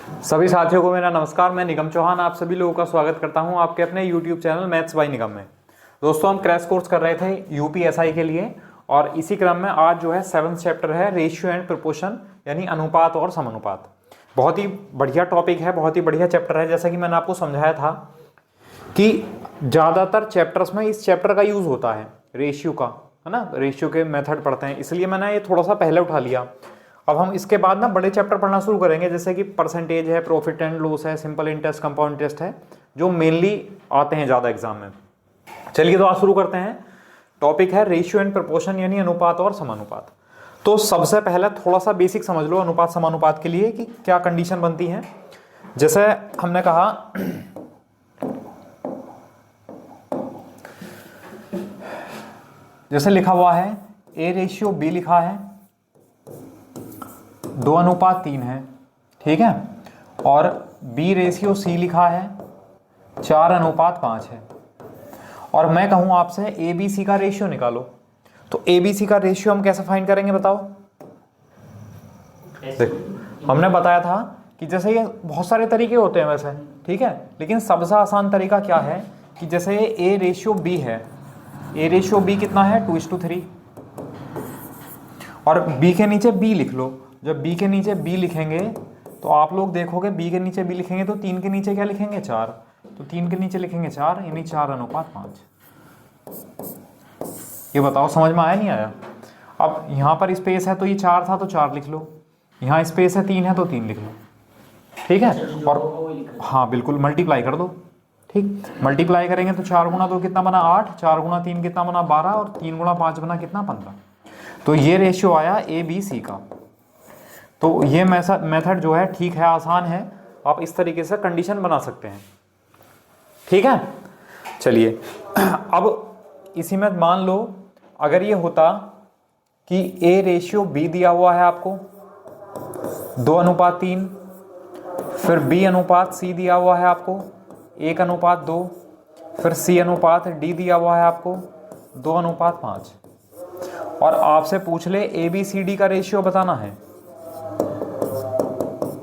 सभी साथियों को मेरा नमस्कार। मैं निगम चौहान आप सभी लोगों का स्वागत करता हूं आपके अपने YouTube चैनल मैथ्स बाय निगम में। दोस्तों, हम क्रैश कोर्स कर रहे थे यूपीएसआई के लिए और इसी क्रम में आज जो है 7th चैप्टर है रेशियो एंड प्रोपोर्शन, यानी अनुपात और समानुपात। बहुत ही बढ़िया टॉपिक है, बहुत ही बढ़िया चैप्टर है। जैसा कि मैंने आपको समझाया था कि ज़्यादातर चैप्टर्स में इस चैप्टर का यूज़ होता है रेशियो का, है ना। रेशियो के मेथड पढ़ते हैं, इसलिए मैंने ये थोड़ा सा पहले उठा लिया। अब हम इसके बाद ना बड़े चैप्टर पढ़ना शुरू करेंगे, जैसे कि परसेंटेज है, प्रॉफिट एंड लॉस है, सिंपल इंटरेस्ट, कंपाउंड इंटरेस्ट है, जो मेनली आते हैं ज़्यादा एग्जाम में। चलिए तो आज शुरू करते हैं। टॉपिक है रेशियो एंड प्रोपोर्शन, यानी अनुपात और समानुपात। तो सबसे पहले थोड़ा सा बेसिक समझ लो अनुपात समानुपात के लिए कि क्या कंडीशन बनती है। जैसे हमने कहा जैसे लिखा हुआ है ए रेशियो बी लिखा है 2:3 है, ठीक है। और बी रेशियो सी लिखा है 4:5 है। और मैं कहूं आपसे ए बी सी का रेशियो निकालो, तो ए बी सी का रेशियो हम कैसे फाइंड करेंगे बताओ। देखो, हमने बताया था कि जैसे ये बहुत सारे तरीके होते हैं वैसे, ठीक है, लेकिन सबसे आसान तरीका क्या है कि जैसे ये ए रेशियो बी है, ए रेशियो बी कितना है 2:3, और बी के नीचे बी लिख लो। जब बी के नीचे बी लिखेंगे तो आप लोग देखोगे बी के नीचे बी लिखेंगे तो 3 के नीचे क्या लिखेंगे 4, तो 3 के नीचे लिखेंगे 4, यानी 4:5। ये बताओ समझ में आया नहीं आया। अब यहाँ पर स्पेस है तो ये 4 था तो 4 लिख लो, यहाँ स्पेस है 3 है तो 3 लिख लो, ठीक है। और हाँ बिल्कुल मल्टीप्लाई कर दो, ठीक। मल्टीप्लाई करेंगे तो 4 गुणा 2 कितना बना 8, 4 गुणा 3 कितना बना 12, और 3 गुणा 5 बना कितना 15। तो ये रेशियो आया ए बी सी का। तो ये मेथड जो है ठीक है, आसान है, आप इस तरीके से कंडीशन बना सकते हैं, ठीक है। चलिए अब इसी में मान लो अगर ये होता कि ए रेशियो बी दिया हुआ है आपको 2:3, फिर बी अनुपात सी दिया हुआ है आपको 1:2, फिर सी अनुपात डी दिया हुआ है आपको 2:5, और आपसे पूछ ले ए बी सी डी का रेशियो बताना है,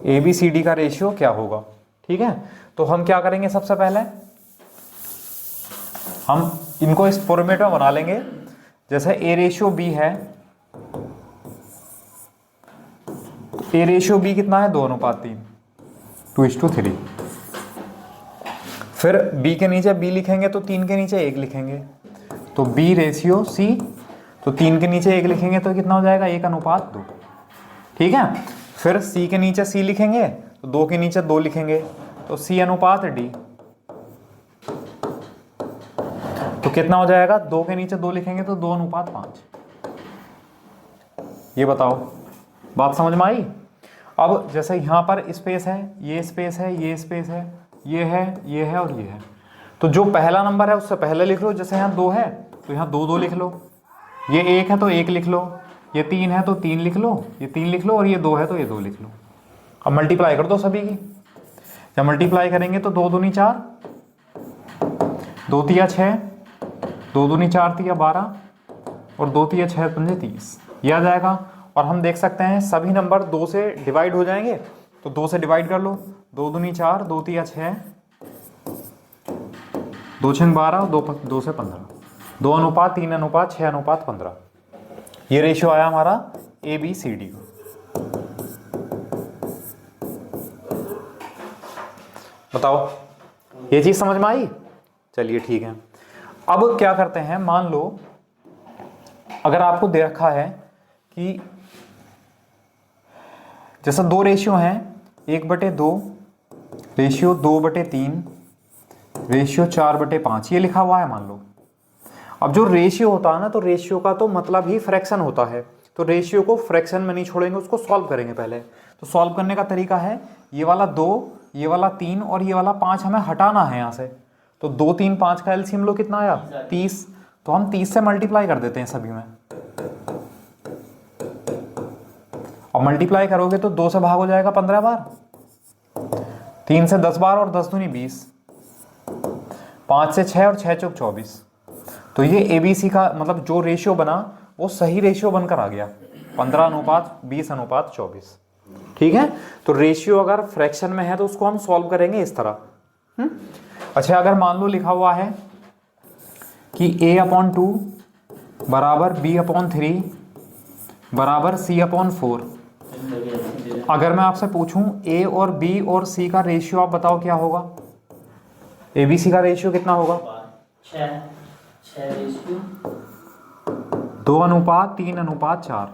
ए बी सी डी का रेशियो क्या होगा, ठीक है। तो हम क्या करेंगे, सबसे पहले हम इनको इस फॉर्मेट में बना लेंगे। जैसे ए रेशियो बी है, ए रेशियो बी कितना है 2:3, 2:3। फिर बी के नीचे बी लिखेंगे तो 3 के नीचे 1 लिखेंगे, तो बी रेशियो सी, तो 3 के नीचे 1 लिखेंगे तो कितना हो जाएगा 1:2, ठीक है। फिर सी के नीचे सी लिखेंगे तो 2 के नीचे 2 लिखेंगे, तो सी अनुपात डी, तो कितना हो जाएगा 2 के नीचे 2 लिखेंगे तो 2:5। ये बताओ बात समझ में आई। अब जैसे यहाँ पर स्पेस है, ये स्पेस है, ये स्पेस है, ये है, ये है और ये है, तो जो पहला नंबर है उससे पहले लिख लो। जैसे यहाँ 2 है तो यहाँ 2 2 लिख लो, ये 1 है तो 1 लिख लो, ये 3 है तो 3 लिख लो, ये 3 लिख लो, और ये 2 है तो ये 2 लिख लो। अब मल्टीप्लाई कर दो सभी की। जब मल्टीप्लाई करेंगे तो 2 दूनी 4, 2 तिया 6, 2 दूनी 4 तिया 12, और 2 तिया 6 पंजे 30, ये आ जाएगा। और हम देख सकते हैं सभी नंबर 2 से डिवाइड हो जाएंगे, तो 2 से डिवाइड कर लो, 2 दूनी 4, 2 तिया 6, 2 6 12, 2 से 15, 2:3, 6:15, 15। ये रेशियो आया हमारा ए बी सी डी का। बताओ ये चीज समझ में आई। चलिए ठीक है। अब क्या करते हैं, मान लो अगर आपको दे रखा है कि जैसा 2 रेशियो हैं 1/2, रेशियो 2/3, रेशियो 4/5, ये लिखा हुआ है मान लो। अब जो रेशियो होता है ना, तो रेशियो का तो मतलब ही फ्रैक्शन होता है, तो रेशियो को फ्रैक्शन में नहीं छोड़ेंगे, उसको सॉल्व करेंगे पहले। तो सॉल्व करने का तरीका है ये वाला 2, ये वाला 3 और ये वाला 5 हमें हटाना है यहाँ से। तो 2 3 5 का एलसीएम लो कितना आया 30, तो हम 30 से मल्टीप्लाई कर देते हैं सभी में। और मल्टीप्लाई करोगे तो 2 से भाग हो जाएगा 15 बार, 3 से 10 बार, और 10 दूनी 20, 5 से 6 और 6 चौक 24। तो ये एबीसी का मतलब जो रेशियो बना वो सही रेशियो बनकर आ गया 15:20:24। ठीक है, तो रेशियो अगर फ्रैक्शन में है तो उसको हम सॉल्व करेंगे इस तरह। अच्छा, अगर मान लो लिखा हुआ है कि a/2 बराबर b/3 बराबर c/4, अगर मैं आपसे पूछूं a और b और c का रेशियो आप बताओ क्या होगा? ABC का रेशियो कितना होगा? 2:3:4।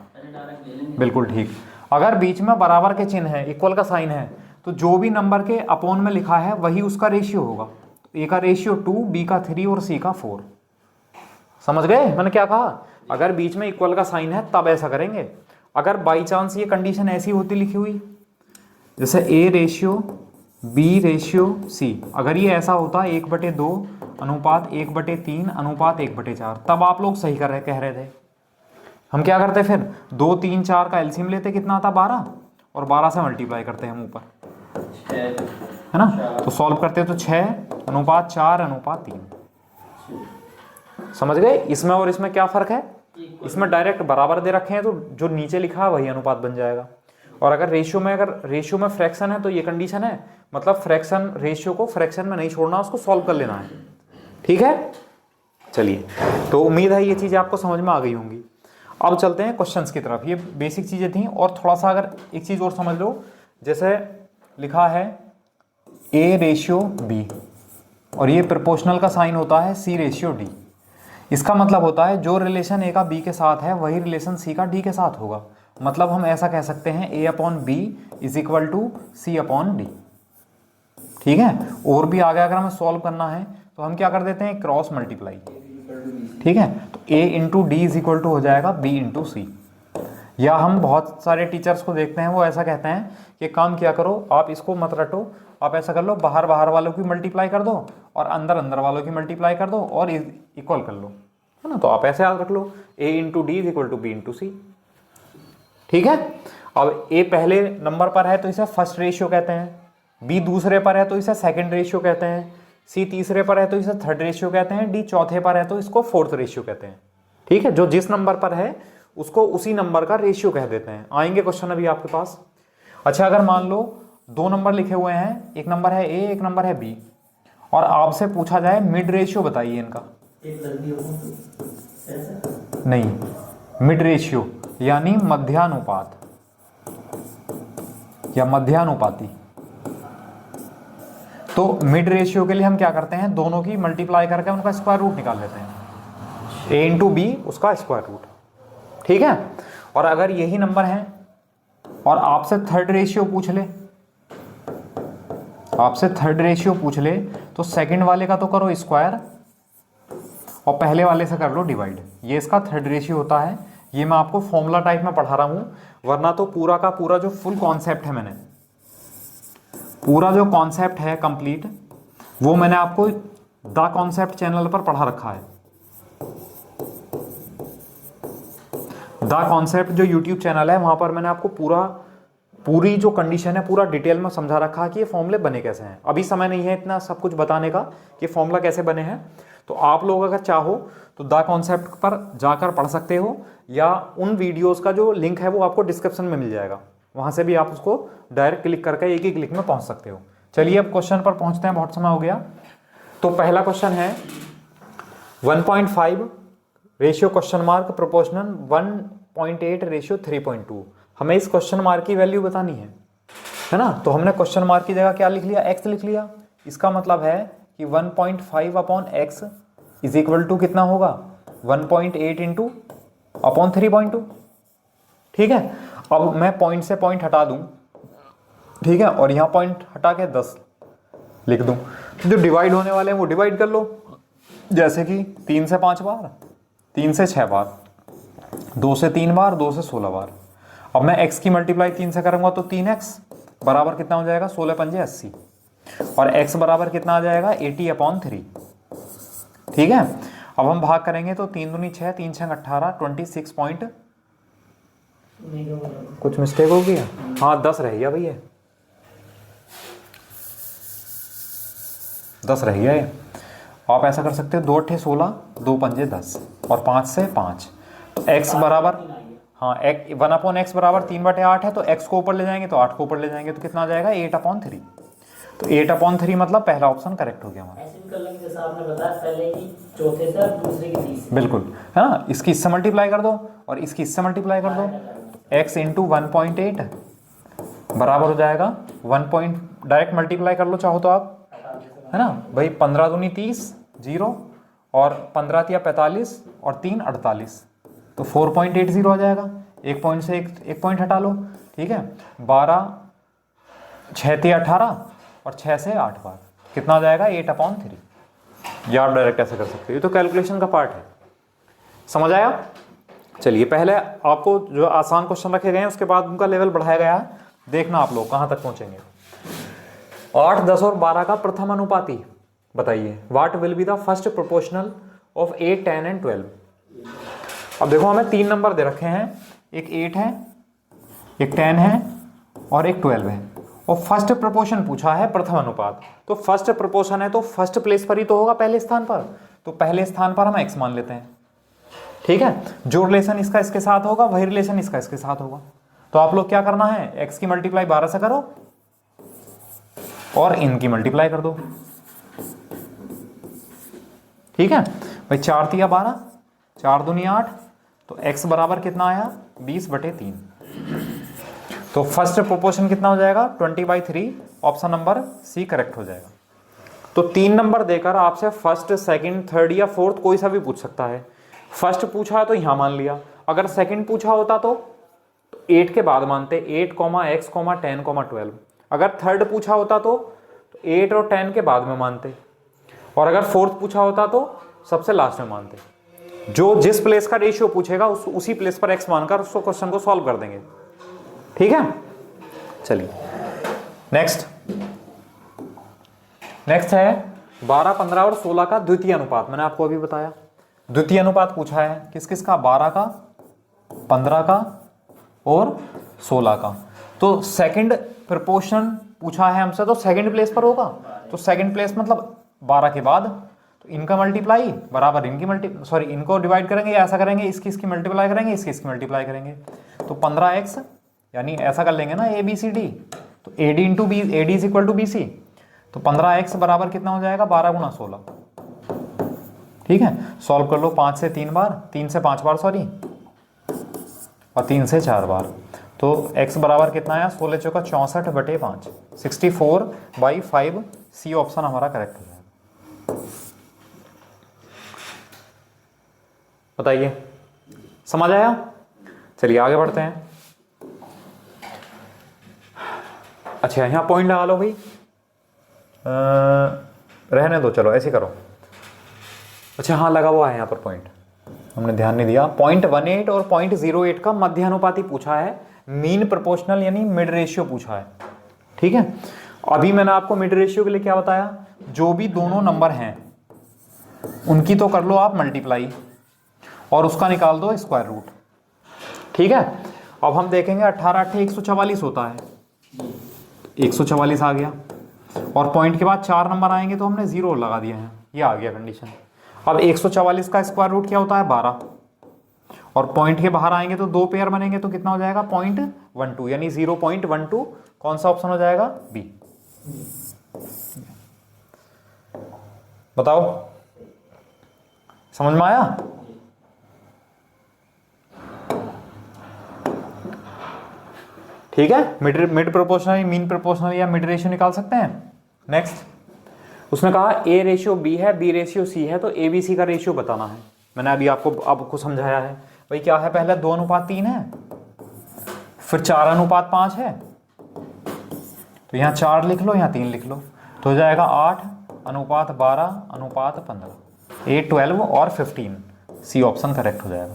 बिल्कुल ठीक। अगर बीच में बराबर के चिन्ह है, इक्वल का साइन है, तो जो भी नंबर के अपॉन में लिखा है वही उसका रेशियो होगा। ए का रेशियो 2, बी का 3 और सी का 4। समझ गए मैंने क्या कहा? अगर बीच में इक्वल का साइन है तब ऐसा करेंगे। अगर बाई चांस ये कंडीशन ऐसी होती लिखी हुई, जैसे A ratio B ratio C, अगर ये ऐसा होता 1/2 अनुपात 1/3 अनुपात 1/4, तब आप लोग सही कह रहे थे। हम क्या करते फिर 2, 3, 4 का एलसीएम लेते, कितना आता? 12, और 12 से मल्टीप्लाई करते हैं हम ऊपर, है ना। तो सॉल्व करते तो 6:4:3। समझ गए? इसमें और इसमें क्या फर्क है? इसमें डायरेक्ट बराबर दे रखे हैं तो जो नीचे लिखा है वही अनुपात बन जाएगा। और अगर रेशियो में फ्रैक्शन है तो ये कंडीशन है, मतलब फ्रैक्शन रेशियो को फ्रैक्शन में नहीं छोड़ना, उसको सॉल्व कर लेना है। ठीक है, चलिए, तो उम्मीद है ये चीजें आपको समझ में आ गई होंगी। अब चलते हैं क्वेश्चंस की तरफ। ये बेसिक चीजें थी, और थोड़ा सा अगर एक चीज और समझ लो, जैसे लिखा है A रेशियो B और ये प्रोपोर्शनल का साइन होता है C रेशियो D। इसका मतलब होता है जो रिलेशन A का B के साथ है वही रिलेशन C का D के साथ होगा। मतलब हम ऐसा कह सकते हैं A/B = C/D। ठीक है, और भी आगे अगर हमें सॉल्व करना है तो हम क्या कर देते हैं? Cross multiply. ठीक है, तो A × D हो जाएगा B × C। या हम बहुत सारे टीचर्स को देखते हैं, वो ऐसा कहते हैं कि काम क्या करो, आप इसको मत रटो, आप ऐसा कर लो, बाहर वालों की मल्टीप्लाई कर दो और अंदर वालों की मल्टीप्लाई कर दो और इक्वल कर लो, है ना। तो आप ऐसे याद रख लो, A × D = B × C। ठीक है, अब A पहले नंबर पर है तो इसे फर्स्ट रेशियो कहते हैं, B दूसरे पर है तो इसे सेकंड रेशियो कहते हैं, C तीसरे पर है तो इसे थर्ड रेशियो कहते हैं, D चौथे पर है तो इसको फोर्थ रेशियो कहते हैं। ठीक है, जो जिस नंबर पर है उसको उसी नंबर का रेशियो कह देते हैं। आएंगे क्वेश्चन अभी आपके पास। अच्छा, अगर मान लो 2 नंबर लिखे हुए हैं, एक नंबर है A, एक नंबर है B, और आपसे पूछा जाए मिड रेशियो बताइए इनका। नहीं, मिड रेशियो यानी मध्यानुपात या मध्यानुपाती। तो मिड रेशियो के लिए हम क्या करते हैं? दोनों की मल्टीप्लाई करके उनका स्क्वायर रूट निकाल लेते हैं, A × B उसका स्क्वायर रूट। ठीक है, और अगर यही नंबर है और आपसे थर्ड रेशियो पूछ ले, तो सेकंड वाले का तो करो स्क्वायर और पहले वाले से कर लो डिवाइड। ये इसका थर्ड रेशियो होता है। ये मैं आपको फॉर्मूला टाइप में पढ़ा रहा हूं, वरना तो पूरा का पूरा जो फुल कॉन्सेप्ट है, मैंने पूरा जो कॉन्सेप्ट है कंप्लीट, वो मैंने आपको द कॉन्सेप्ट चैनल पर पढ़ा रखा है। द कॉन्सेप्ट जो यूट्यूब चैनल है, वहां पर मैंने आपको पूरी जो कंडीशन है पूरा डिटेल में समझा रखा है कि ये फॉर्मूले बने कैसे हैं। अभी समय नहीं है इतना सब कुछ बताने का कि फॉर्मूला कैसे बने हैं, तो आप लोग अगर चाहो तो द कॉन्सेप्ट पर जाकर पढ़ सकते हो, या उन वीडियोस का जो लिंक है वो आपको डिस्क्रिप्शन में मिल जाएगा, वहां से भी आप उसको डायरेक्ट क्लिक करके एक ही क्लिक में पहुंच सकते हो। चलिए अब क्वेश्चन पर पहुंचते हैं, बहुत समय हो गया। तो पहला क्वेश्चन है 1.5 ratio question mark proportional 1.8 ratio 3.2। हमें इस क्वेश्चन मार्क की वैल्यू बतानी है ना। तो हमने क्वेश्चन मार्क की जगह क्या लिख लिया? x लिख लिया। इसका मतलब है कि 1.5/x = कितना होगा? 1.8 × 3.2। ठीक है, अब मैं पॉइंट से पॉइंट हटा दूं, ठीक है, और यहां पॉइंट हटा के 10 लिख दूं, तो जो डिवाइड होने वाले हैं वो डिवाइड कर लो, जैसे कि 3 से 5 बार, 3 से 6 बार, 2 से 3 बार, 2 से 16 बार। अब मैं x की मल्टीप्लाई 3 से करूंगा तो 3x बराबर कितना हो जाएगा? 16 × 5 = 80, और x बराबर कितना आ जाएगा? 80/3। ठीक है, अब हम भाग करेंगे तो 3 दूनी 6, 3 6 18, 26 पॉइंट, कुछ मिस्टेक हो गया, हाँ 10 रह गया भैया, 10 रह गया ये। आप ऐसा कर सकते हो 2 × 8 = 16, 2 × 5 = 10 और 5 से 5, तो x बराबर, हाँ 1/x बराबर 3/8 है, तो x को ऊपर ले जाएंगे तो 8 को ऊपर ले जाएंगे तो कितना आ जाएगा 8/3। तो 8/3 मतलब पहला ऑप्शन करेक्ट हो गया हमारा। ऐसे भी कर लेंगे जैसा आपने बताया, पहले की चौथे से और दूसरे की तीसरे। बिल्कुल, है ना, इसकी इससे मल्टीप्लाई कर दो और इसकी इससे मल्टीप्लाई कर दो। x इंटू 1.8 बराबर हो जाएगा 1 डायरेक्ट मल्टीप्लाई कर लो चाहो तो आप, है ना भाई, 15 दूनी 30 0 और 15 तिया 45 और 3 48, तो 4.80 आ जाएगा। एक पॉइंट से एक पॉइंट हटा लो, ठीक है। 12 6 तिया 18 और 6 से 8 बार कितना आ जाएगा 8/3। या आप डायरेक्ट ऐसे कर सकते हो, ये तो कैलकुलेशन का पार्ट है। समझ आया? चलिए पहले आपको जो आसान क्वेश्चन रखे गए हैं उसके बाद उनका लेवल बढ़ाया गया है, देखना आप लोग कहां तक पहुंचेंगे। 8, 10 और 12 का प्रथम अनुपाती बताइए। What will be the first proportional of 8, 10 and 12। अब देखो हमें 3 नंबर दे रखे हैं, एक 8 है, एक 10 है और एक 12 है, और फर्स्ट प्रोपोर्शन पूछा है प्रथम अनुपात। तो फर्स्ट प्रोपोर्शन है तो फर्स्ट प्लेस पर ही तो होगा, पहले स्थान पर, तो पहले स्थान पर हम x मान लेते हैं, ठीक है। जो रिलेशन इसका इसके साथ होगा वही रिलेशन इसका इसके साथ होगा। तो आप लोग क्या करना है, x की मल्टीप्लाई 12 से करो और इनकी मल्टीप्लाई कर दो, ठीक है भाई। 4 तिया 12, 4 दूनी 8, तो x बराबर कितना आया 20/3। तो फर्स्ट प्रोपोर्शन कितना हो जाएगा 20/3, ऑप्शन नंबर सी करेक्ट हो जाएगा। तो 3 नंबर देकर आपसे फर्स्ट, सेकंड, थर्ड या फोर्थ कोई सा भी पूछ सकता है। फर्स्ट पूछा तो यहां मान लिया, अगर सेकंड पूछा होता तो 8 के बाद मानते, 8, x, 10, 12। अगर थर्ड पूछा होता तो 8 और 10 के बाद में मानते, और अगर फोर्थ पूछा होता तो सबसे लास्ट में मानते। जो जिस प्लेस का रेशियो पूछेगा उसी प्लेस पर x मानकर उसको क्वेश्चन को सॉल्व कर देंगे, ठीक है। चलिए नेक्स्ट है 12, 15 और 16 का द्वितीय अनुपात। मैंने आपको अभी बताया द्वितीय अनुपात पूछा है किस किस का, 12 का, 15 का और 16 का। तो सेकंड प्रोपोर्शन पूछा है हमसे, तो सेकंड प्लेस पर होगा, तो सेकंड प्लेस मतलब 12 के बाद, तो इनका मल्टीप्लाई बराबर इनकी इनको डिवाइड करेंगे या ऐसा करेंगे, इसकी मल्टीप्लाई करेंगे, इसकी मल्टीप्लाई करेंगे, तो 15x, यानी ऐसा कर लेंगे ना ABCD, तो AD into B, AD is equal to BC, तो 15x बराबर कितना हो जाएगा 12 गुना 16, ठीक है। सॉल्व कर लो 5 से 3 बार, 3 से 5 बार सॉरी, और 3 से 4 बार, तो x बराबर कितना आया 16 चौका 64/5, 64/5। सी ऑप्शन हमारा करेक्ट हो जाएगा। बताइए समझ आया? चलिए आगे बढ़ते हैं। अच्छा यहाँ पॉइंट लगा लो भाई, रहने दो, चलो ऐसे करो। अच्छा हाँ लगा हुआ है यहाँ पर पॉइंट, हमने ध्यान नहीं दिया। 0.18 और 0.08 का मध्य अनुपाती पूछा है, मीन प्रोपोर्शनल यानी मिड रेशियो पूछा है, ठीक है। अभी मैंने आपको मिड रेशियो के लिए क्या बताया, जो भी दोनों नंबर हैं उनकी तो कर लो आप मल्टीप्लाई और उसका निकाल दो स्क्वायर रूट, ठीक है। अब हम देखेंगे 18 8 144 होता है, 144 आ गया, और पॉइंट के बाद 4 नंबर आएंगे तो हमने 0 लगा दिया है, ये आ गया कंडीशन। अब 144 का स्क्वायर रूट क्या होता है 12, और पॉइंट के बाहर आएंगे तो 2 पेयर बनेंगे तो कितना हो जाएगा 0.12, यानी 0.12। कौन सा ऑप्शन हो जाएगा बी। बताओ समझ में आया? ठीक है, मिड प्रोपोर्शनल, मीन प्रोपोर्शनल या मिड रेशियो निकाल सकते हैं। नेक्स्ट उसने कहा A रेशियो B है, B रेशियो C है, तो ABC का रेशियो बताना है। मैंने अभी आपको समझाया है भाई क्या है, पहले 2:3 है, फिर 4:5 है, तो यहाँ 4 लिख लो, यहाँ 3 लिख लो, तो हो जाएगा 8:12:15, 8, 12 और 15। सी ऑप्शन करेक्ट हो जाएगा।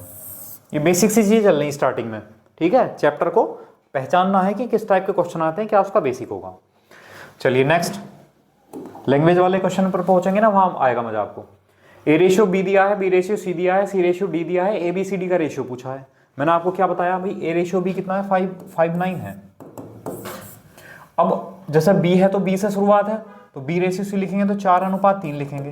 ये बेसिक सी चीज़ चल रही स्टार्टिंग में, ठीक है। चैप्टर को पहचानना है कि किस टाइप के क्वेश्चन आते हैं, क्या उसका बेसिक होगा। चलिए नेक्स्ट लैंग्वेज वाले क्वेश्चन पर पहुंचेंगे ना, वहां आएगा मजा आपको। A रेशियो B दिया है, B रेशियो C दिया है, C रेशियो D दिया है, ABCD का रेशियो पूछा है। मैंने आपको क्या बताया भाई, A रेशियो B कितना है 5:9 है। अब जैसे B है तो B से शुरुआत है, तो B रेशियो C लिखेंगे तो 4:3 लिखेंगे,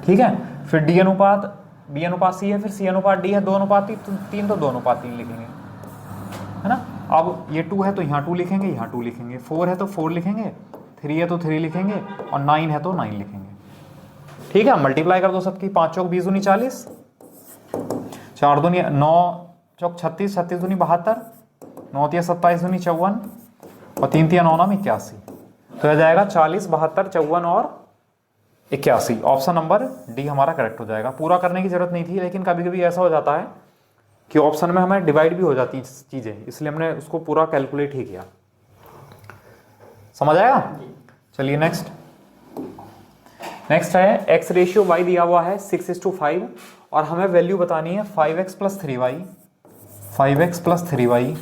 ठीक है। फिर D अनुपात बी अनुपात सी है, फिर सी अनुपात डी है, 2:3 तो 2:3 लिखेंगे, है ना। अब ये 2 है तो यहाँ 2 लिखेंगे, यहाँ 2 लिखेंगे, 4 है तो 4 लिखेंगे, 3 है तो 3 लिखेंगे, और 9 है तो 9 लिखेंगे। ठीक है, मल्टीप्लाई कर दो सबकी, 5 चौक 20 दूनी 40, 4 दूनी 9 चौक 36, 36 दूनी 72, 9 तिया 27 दूनी 54, और 3 तिया 9 9 81, तो यह जाएगा 40, 72, 54 और 81। ऑप्शन नंबर डी हमारा करेक्ट हो जाएगा। पूरा करने की जरूरत नहीं थी, लेकिन कभी कभी ऐसा हो जाता है कि ऑप्शन में हमें डिवाइड भी हो जाती चीजें, इसलिए हमने उसको पूरा कैलकुलेट ही किया। समझ आया? चलिए नेक्स्ट है x रेशियो y दिया हुआ है 6:5 और हमें वैल्यू बतानी है 5x + 3y, 5x + 3y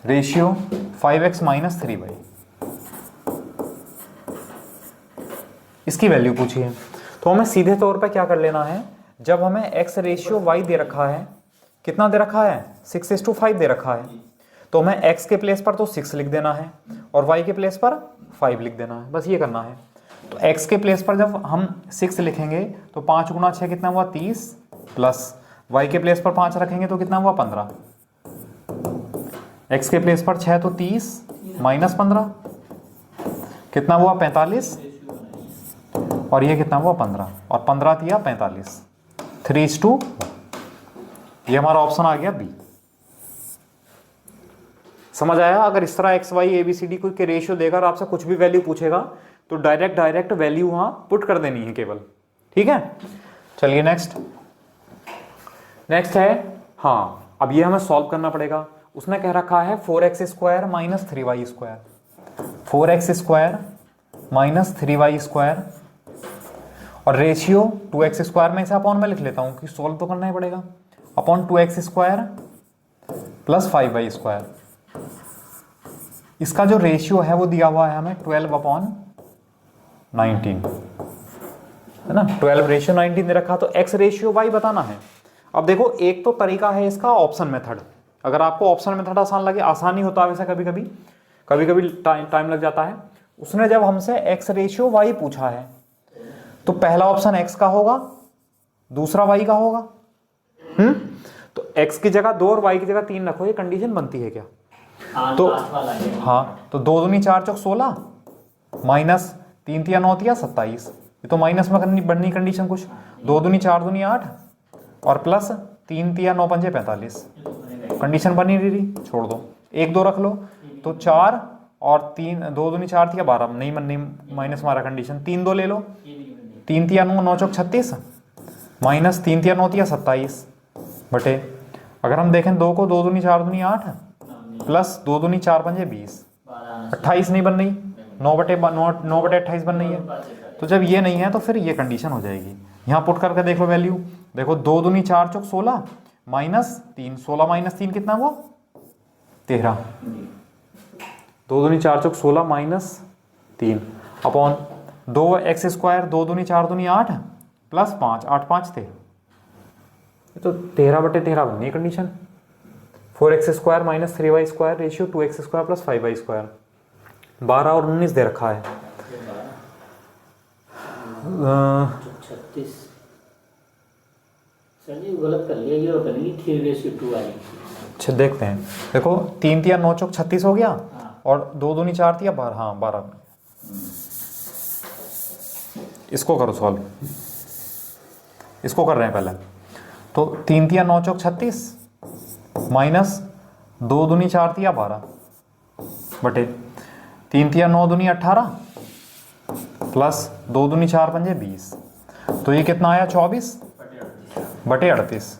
ratio 5x - 3y, इसकी वैल्यू पूछी है। तो हमें सीधे तौर पे क्या कर लेना है, जब हमें x रेशियो y दे रखा है, कितना दे रखा है 6:5 दे रखा है, तो हमें x के प्लेस पर तो 6 लिख देना है और y के प्लेस पर 5 लिख देना है, बस ये करना है। तो x के प्लेस पर जब हम 6 लिखेंगे तो 5 × 6 कितना हुआ 30, प्लस y के प्लेस पर 5 रखेंगे तो कितना हुआ 15, x के प्लेस पर 6 तो 30 - 15 कितना हुआ 45, और ये कितना हुआ 15, और 15 तिया 45, 3:1, ये हमारा ऑप्शन आ गया बी। समझ आया? अगर इस तरह X Y A B C D के रेशियो देकर आपसे कुछ भी वैल्यू पूछेगा तो डायरेक्ट वैल्यू वहां पुट कर देनी है केवल। ठीक है, चलिए नेक्स्ट है, हाँ अब ये हमें सॉल्व करना पड़ेगा। उसने कह रखा है 4x² - 3y², 4x² - 3y² और रेशियो 2x² में इसे अपॉन में लिख लेता हूं कि सॉल्व तो करना ही पड़ेगा, अपॉन 2x² + 5y²। इसका जो रेशियो है वो दिया हुआ है हमें 12/19, है ना, 12:19 दे रखा, तो x रेशियो y बताना है। अब देखो एक तो तरीका है इसका ऑप्शन मेथड, अगर आपको ऑप्शन मेथड आसान लगे, आसानी होता है वैसे कभी कभी टाइम लग जाता है। उसने जब हमसे x रेशियो y पूछा है तो पहला ऑप्शन x का होगा, दूसरा y का होगा। तो x की जगह 2 और y की जगह 3 रखो, ये कंडीशन बनती है क्या? तो हाँ, तो 2 दूनी 4 चौक 16 माइनस 3 तिया 9 तिया 27, ये तो माइनस में बननी कंडीशन कुछ, 2 दूनी 4 दूनी 8 और प्लस 3 तिया 9 पंजे 45, कंडीशन बनी रही, छोड़ दो, 1 2 रख लो, तो 4 और 3 2 दूनी 4 तिया 12, नहीं बननी माइनस मारा कंडीशन, 3 2 ले लो, 3 तिया 9 9 चौक 36 माइनस 3 तिया 9 तिया 27 बटे, अगर हम देखें 2 को 2 दूनी 4 दूनी 8 प्लस 2 दूनी 4 पंजे 20, 28 नहीं बन रही, 9/28 बन रही है। तो जब ये नहीं है तो फिर ये कंडीशन हो जाएगी। यहाँ पुट करके देख लो वैल्यू, देखो 2 दूनी 4 चौक 16 माइनस 3, 16 - 3 कितना हुआ 13, 2 दूनी 4 चौक 16 माइनस 3 अपॉन 2x², 2 दूनी 4 दूनी 8 प्लस 5, 8 5 13, तो 13/13 बननी है condition. 4x² - 3y² ratio 2x² + 5y², 12 और 19 दे रखा है। 36 सर जी गलत कर लिया, ये बनेगी 3:2 आई। अच्छा देखते हैं, देखो 3 तिया 9 चौक 36 हो गया और 2 दूनी 4 तिया 12, हाँ 12। इसको करो सॉल्व, इसको कर रहे हैं पहले, तो 3 तिया 9 चौक 36 माइनस 2 दूनी 4 तिया 12 बटे 3 तिया 9 दूनी 18 प्लस 2 दूनी 4 पंजे 20, तो ये कितना आया 24 बटे 38,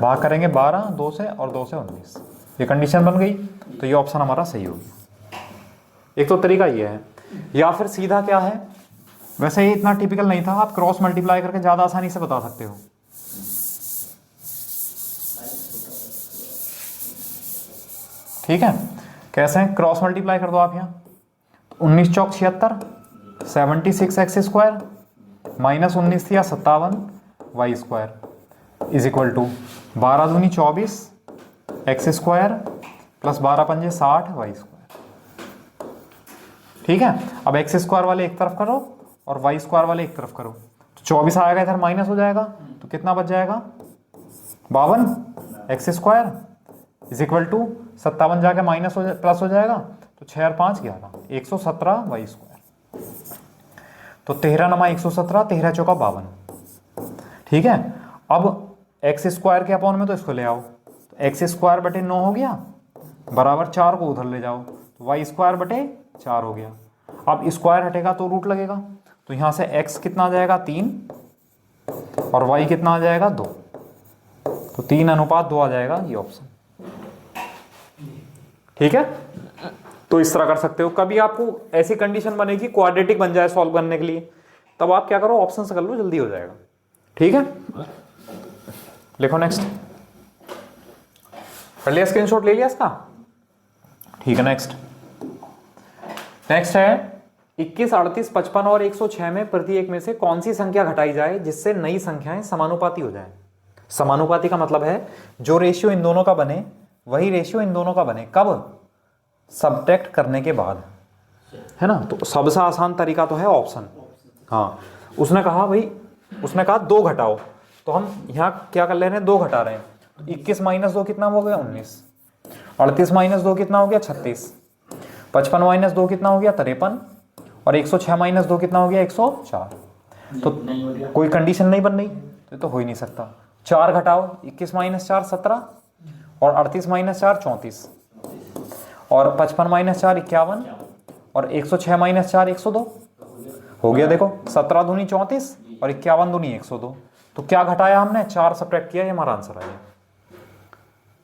भाग करेंगे 12 2 से और 2 से 19, ये कंडीशन बन गई। तो ये ऑप्शन हमारा सही होगी। एक तो तरीका ये है, या फिर सीधा क्या है, वैसे ये इतना टिपिकल नहीं था, आप क्रॉस मल्टीप्लाई करके ज़्यादा आसानी से बता सकते हो। ठीक है, कैसे हैं, क्रॉस मल्टीप्लाई कर दो आप यहाँ, 19 चौक 76 76x² माइनस 19 या 57 y² इज इक्वल टू 12 दूनी 24 x² प्लस 12 पंजे 60 y²। ठीक है, अब x² वाले एक तरफ करो और y² वाले एक तरफ करो, तो 24 आएगा, इधर माइनस हो जाएगा, तो कितना बच जाएगा 52 X square is equal to 57 जाके माइनस हो प्लस हो जाएगा, तो 6 और 5 11 117 वाई स्क्वायर। तो 13 नमा 117, 13 चौका 52। ठीक है, अब एक्स स्क्वायर के अपॉन में तो इसको ले आओ, तो एक्स स्क्वायर बटे 9 हो गया बराबर 4 को उधर ले जाओ, तो वाई स्क्वायर बटे 4 हो गया। अब स्क्वायर हटेगा तो रूट लगेगा, तो यहां से x कितना आ जाएगा 3 और y कितना आ जाएगा 2, तो 3:2 आ जाएगा ये ऑप्शन। ठीक है, तो इस तरह कर सकते हो। कभी आपको ऐसी कंडीशन बनेगी क्वाड्रेटिक बन जाए सॉल्व करने के लिए, तब आप क्या करो ऑप्शन से कर लो, जल्दी हो जाएगा। ठीक है, लिखो नेक्स्ट। कर लिया, स्क्रीनशॉट ले लिया इसका? ठीक है, नेक्स्ट है 21, 38, 55 और 106 में प्रत्येक में से कौन सी संख्या घटाई जाए जिससे नई संख्याएं समानुपाती हो जाएं। समानुपाती का मतलब है जो रेशियो इन दोनों का बने वही रेशियो इन दोनों का बने। कब? सब्ट्रैक्ट करने के बाद, है ना। तो सबसे आसान तरीका तो है ऑप्शन। हाँ, उसने कहा भाई, उसने कहा 2 घटाओ, तो हम यहाँ क्या कर ले रहे हैं, 2 घटा रहे हैं। 21 माइनस 2 कितना हो गया 19, 38 माइनस 2 कितना हो गया 36, 55 माइनस 2 कितना हो गया 53 और 106 माइनस 2 कितना हो गया 104। तो कोई कंडीशन नहीं बन रही, तो हो ही नहीं सकता। 4 घटाओ, 21 माइनस 4 17 और 38 माइनस 4 34 और 55 माइनस 4 51 और 106 माइनस 4 102 हो गया। देखो 17 दूनी 34 और 51 दूनी 102। तो क्या घटाया हमने, 4 सब्ट्रैक्ट किया, ये हमारा आंसर आया।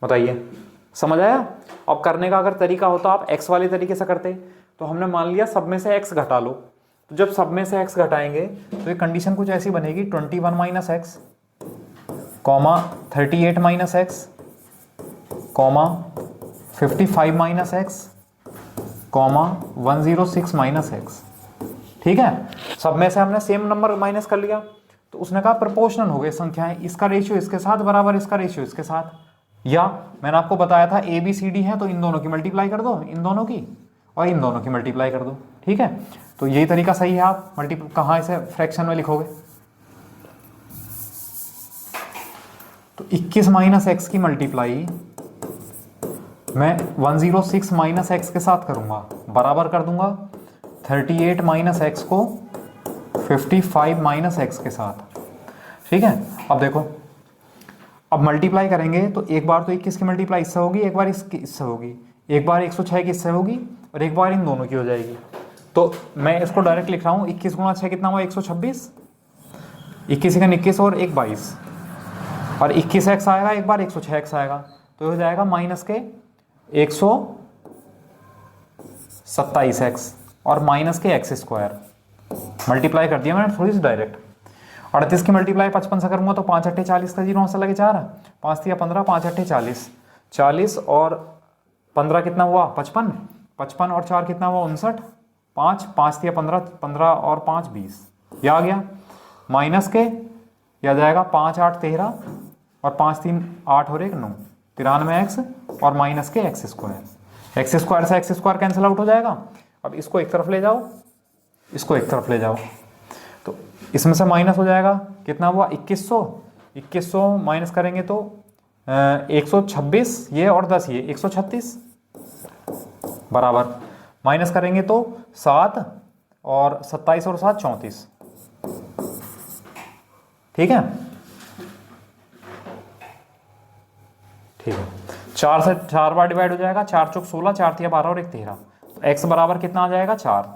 बताइए, समझ आया? अब करने का अगर तरीका होता आप x वाले तरीके से करते, तो हमने मान लिया सब में से x घटा लो, तो जब सब में से x घटाएंगे तो ये कंडीशन कुछ ऐसी बनेगी 21 minus x comma 38 minus x comma 55 minus x comma 106 minus x. ठीक है, सब में से हमने सेम नंबर माइनस कर लिया, तो उसने कहा प्रोपोर्शनल हो गए संख्याएं, इसका रेशियो इसके साथ बराबर इसका रेशियो इसके साथ। या मैंने आपको बताया था ए बी सी डी है, तो इन दोनों की मल्टीप्लाई कर दो, इन दोनों की और इन दोनों की मल्टीप्लाई कर दो। ठीक है, तो यही तरीका सही है। आप कहाँ इसे फ्रैक्शन में लिखोगे, तो 21 माइनस एक्स की मल्टीप्लाई मैं 106 माइनस एक्स के साथ करूंगा, बराबर कर दूंगा 38 माइनस एक्स को 55 माइनस एक्स के साथ। ठीक है, अब देखो, अब मल्टीप्लाई करेंगे तो एक बार तो 21 की मल्टीप्लाई इससे होगी, एक बार इससे होगी, एक बार 106 की इससे होगी और एक बार इन दोनों की हो जाएगी। तो मैं इसको डायरेक्ट लिख रहा हूँ, 21 गुणा 6 कितना हुआ 126, 21 सेकंड 21 और 1 22 और 21x आएगा, एक बार 106x आएगा, तो हो जाएगा माइनस के 127x और माइनस के एक्स स्क्वायर। मल्टीप्लाई कर दिया मैंने थोड़ी सी डायरेक्ट। 38 की मल्टीप्लाई 55 से करूंगा तो 5 8 40 का 0 से लगे 4, 5 या 15, 5 8 40, 40 और 15 कितना हुआ 55, 55 और 4 कितना हुआ 59, 5 5 या 15, 15 और 5 20, यह आ गया। माइनस के यह जाएगा 5 8 13 और 5 3 8 और 1 9, 93x और माइनस के एक्स स्क्वायर। एक्स स्क्वायर से एक्स स्क्वायर कैंसिल आउट हो जाएगा। अब इसको एक तरफ ले जाओ, इसको एक तरफ ले जाओ, तो इसमें से माइनस हो जाएगा, कितना हुआ 2100, 2100 माइनस करेंगे तो 126 ये और 10 ये 136 बराबर, माइनस करेंगे तो 7 और 27 और 7 34। ठीक है, ठीक है, 4 से 4 बार डिवाइड हो जाएगा, 4 चौक 16, 4 तिया 12 और 1 13, तो x बराबर कितना आ जाएगा 4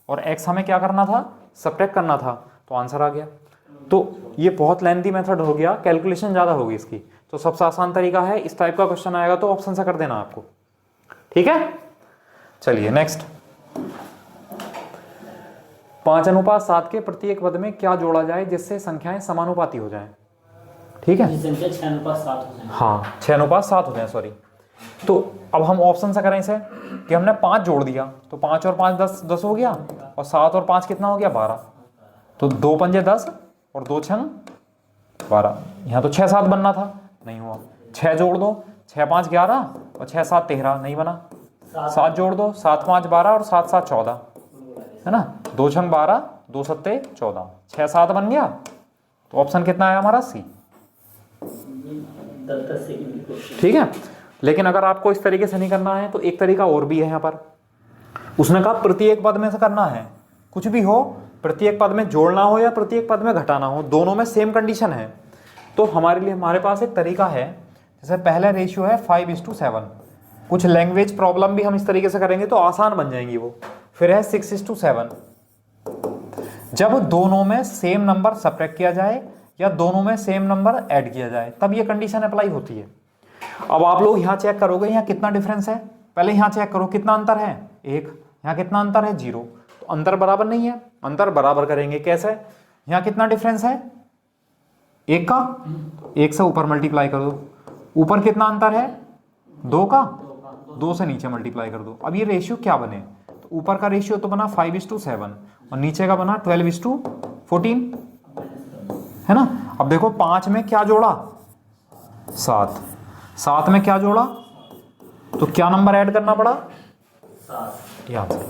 और x हमें क्या करना था, सब्ट्रैक्ट करना था, तो आंसर आ गया। तो ये बहुत लेंथी मेथड हो गया, कैलकुलेशन ज़्यादा होगी इसकी, तो सबसे आसान तरीका है, इस टाइप का क्वेश्चन आएगा तो ऑप्शन से कर देना आपको। ठीक है, चलिए नेक्स्ट। 5:7 के प्रत्येक पद में क्या जोड़ा जाए जिससे संख्याएं समानुपाती हो जाएं। ठीक है, संख्या 6:7 हो जाए। हाँ 6:7 हो जाए, सॉरी। तो अब हम ऑप्शन से करें इसे कि हमने 5 जोड़ दिया, तो 5 और 5 10 हो गया और 7 और 5 कितना हो गया 12, तो 2 पंजे 10 और 2 छंग 12। यहाँ तो 6 7 बनना था, नहीं हुआ। 6 जोड़ दो, 6 5 11 और 6 7 13, नहीं बना। 7 जोड़ दो, 7 5 12 और 7 7 14, है ना। 2 छंग 12, 2 सत्ते 14, 6 7 बन गया तो ऑप्शन कितना है हमारा सी। 10 सेकंड की क्वेश्चन। ठीक है, लेकिन अगर आपको इस तरीके से नहीं करना है तो एक तरीका और भी है यहाँ पर। उसने कहा प्रत्येक पद में से करना है, कुछ भी हो, प्रत्येक पद में जोड़ना हो या प्रत्येक पद में घटाना हो, दोनों में सेम कंडीशन है। तो हमारे लिए हमारे पास एक तरीका है, जैसे पहला रेशियो है 5:7। कुछ लैंग्वेज प्रॉब्लम भी हम इस तरीके से करेंगे तो आसान बन जाएंगी वो। फिर है 6:7। जब दोनों में सेम नंबर सब्ट्रैक्ट किया जाए या दोनों में सेम नंबर ऐड किया जाए तब ये कंडीशन अप्लाई होती है। अब आप लोग यहाँ चेक करोगे यहाँ कितना डिफरेंस है, पहले यहाँ चेक करो कितना अंतर है 1, यहाँ कितना अंतर है 0, तो अंतर बराबर नहीं है, अंतर बराबर करेंगे कैसे, यहाँ कितना डिफरेंस है 1 का, 1 से ऊपर मल्टीप्लाई कर दो, ऊपर कितना अंतर है 2 का, 2 से नीचे मल्टीप्लाई कर दो। अब ये रेशियो क्या बने, तो ऊपर का रेशियो तो बना 5:7 और नीचे का बना 12:14, है ना। अब देखो 5 में क्या जोड़ा 7, 7 में क्या जोड़ा, तो क्या नंबर ऐड करना पड़ा 7। यहाँ से।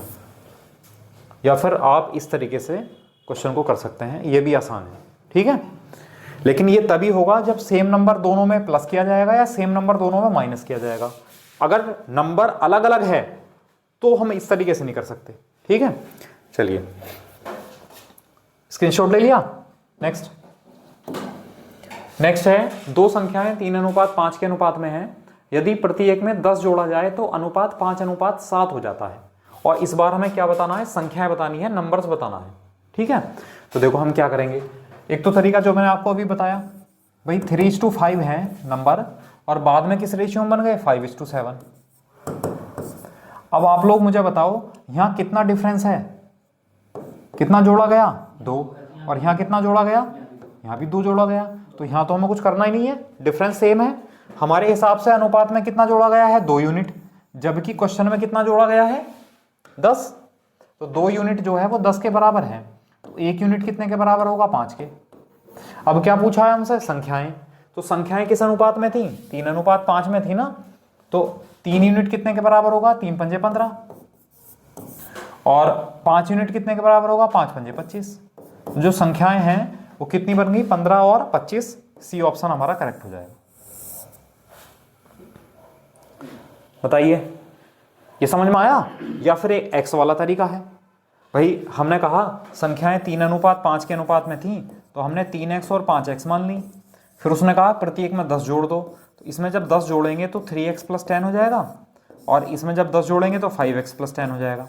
या फिर आप इस तरीके से क्वेश्चन को कर सकते हैं, ये भी आसान है। ठीक है, लेकिन ये तभी होगा जब सेम नंबर दोनों में प्लस किया जाएगा या सेम नंबर दोनों में माइनस किया जाएगा। अगर नंबर अलग अलग है तो हम इस तरीके से नहीं कर सकते। ठीक है, चलिए स्क्रीनशॉट ले लिया। नेक्स्ट है दो संख्याएं 3:5 के अनुपात में हैं, यदि प्रत्येक में 10 जोड़ा जाए तो अनुपात 5:7 हो जाता है। और इस बार हमें क्या बताना है, संख्याएं बतानी है, नंबर्स बताना है। ठीक है, तो देखो हम क्या करेंगे, एक तो तरीका जो मैंने आपको अभी बताया भाई 3:5 है नंबर और बाद में किस रेशियो में बन गए 5:7। अब आप लोग मुझे बताओ यहां कितना डिफरेंस है, कितना जोड़ा गया 2, और यहां कितना जोड़ा गया, यहां भी 2 जोड़ा गया, तो यहां तो हमें कुछ करना ही नहीं है, डिफरेंस सेम है। हमारे हिसाब से अनुपात में कितना जोड़ा गया है 2 यूनिट, जबकि क्वेश्चन में कितना जोड़ा गया है 10, तो 2 यूनिट जो है वो 10 के बराबर है, तो 1 यूनिट कितने के बराबर होगा 5 के। अब क्या पूछा है हमसे, संख्याएं, तो संख्याएं किस अनुपात में थी 3:5 में थी ना, तो 3 यूनिट कितने के बराबर होगा 3 पंजे 15, और 5 यूनिट कितने के बराबर होगा 5 पंजे 25। जो संख्याएं हैं वो कितनी बन गई 15 और 25, सी ऑप्शन हमारा करेक्ट हो जाएगा। बताइए ये समझ में आया, या फिर एक एक्स वाला तरीका है, भाई हमने कहा संख्याएं 3:5 के अनुपात में थी तो हमने 3x और 5x मान ली, फिर उसने कहा प्रत्येक में 10 जोड़ दो, तो इसमें जब 10 जोड़ेंगे तो 3x + 10 हो जाएगा, और इसमें जब 10 जोड़ेंगे तो 5x + 10 हो जाएगा।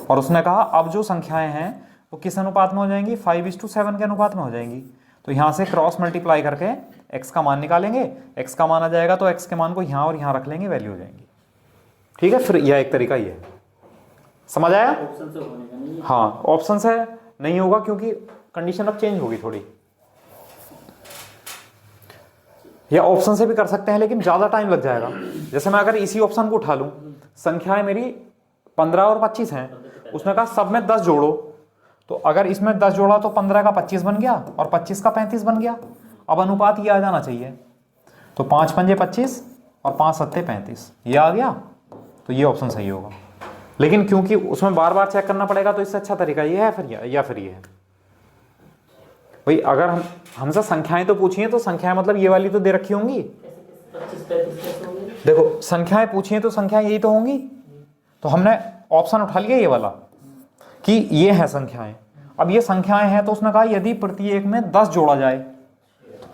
और उसने कहा अब जो संख्याएं हैं वो किस अनुपात में हो जाएंगी 5:7 के अनुपात में हो जाएंगी, तो यहाँ से क्रॉस मल्टीप्लाई करके x का मान निकालेंगे, x का मान आ जाएगा तो x के मान को यहाँ और यहाँ रख लेंगे, वैल्यू हो जाएंगी। ठीक है, फिर यह एक तरीका ही है, समझ आया। ऑप्शन से होने का नहीं है। हाँ, ऑप्शन से नहीं होगा क्योंकि कंडीशन अब चेंज होगी थोड़ी, या ऑप्शन से भी कर सकते हैं लेकिन ज्यादा टाइम लग जाएगा। जैसे मैं अगर इसी ऑप्शन को उठा लूं, संख्याएं मेरी 15 और 25 हैं, उसने कहा सब में 10 जोड़ो, तो अगर इसमें 10 जोड़ा तो 15 का 25 बन गया और 25 का 35 बन गया। अब अनुपात ये आ जाना चाहिए, तो 5 पंजे 25 और 5 सत्ते 35, ये आ गया, तो ये ऑप्शन सही होगा। लेकिन क्योंकि उसमें बार बार चेक करना पड़ेगा तो इससे अच्छा तरीका ये है फिर ये है। भाई अगर हमसे संख्याएं तो पूछी हैं, तो संख्याएं मतलब ये वाली तो दे रखी होंगी, 25-35 होंगे। देखो संख्याएं पूछी हैं तो संख्याएं यही तो होंगी, तो हमने ऑप्शन उठा लिया ये वाला कि ये है संख्याएं। अब ये संख्याएं हैं तो उसने कहा यदि प्रत्येक में 10 जोड़ा जाए,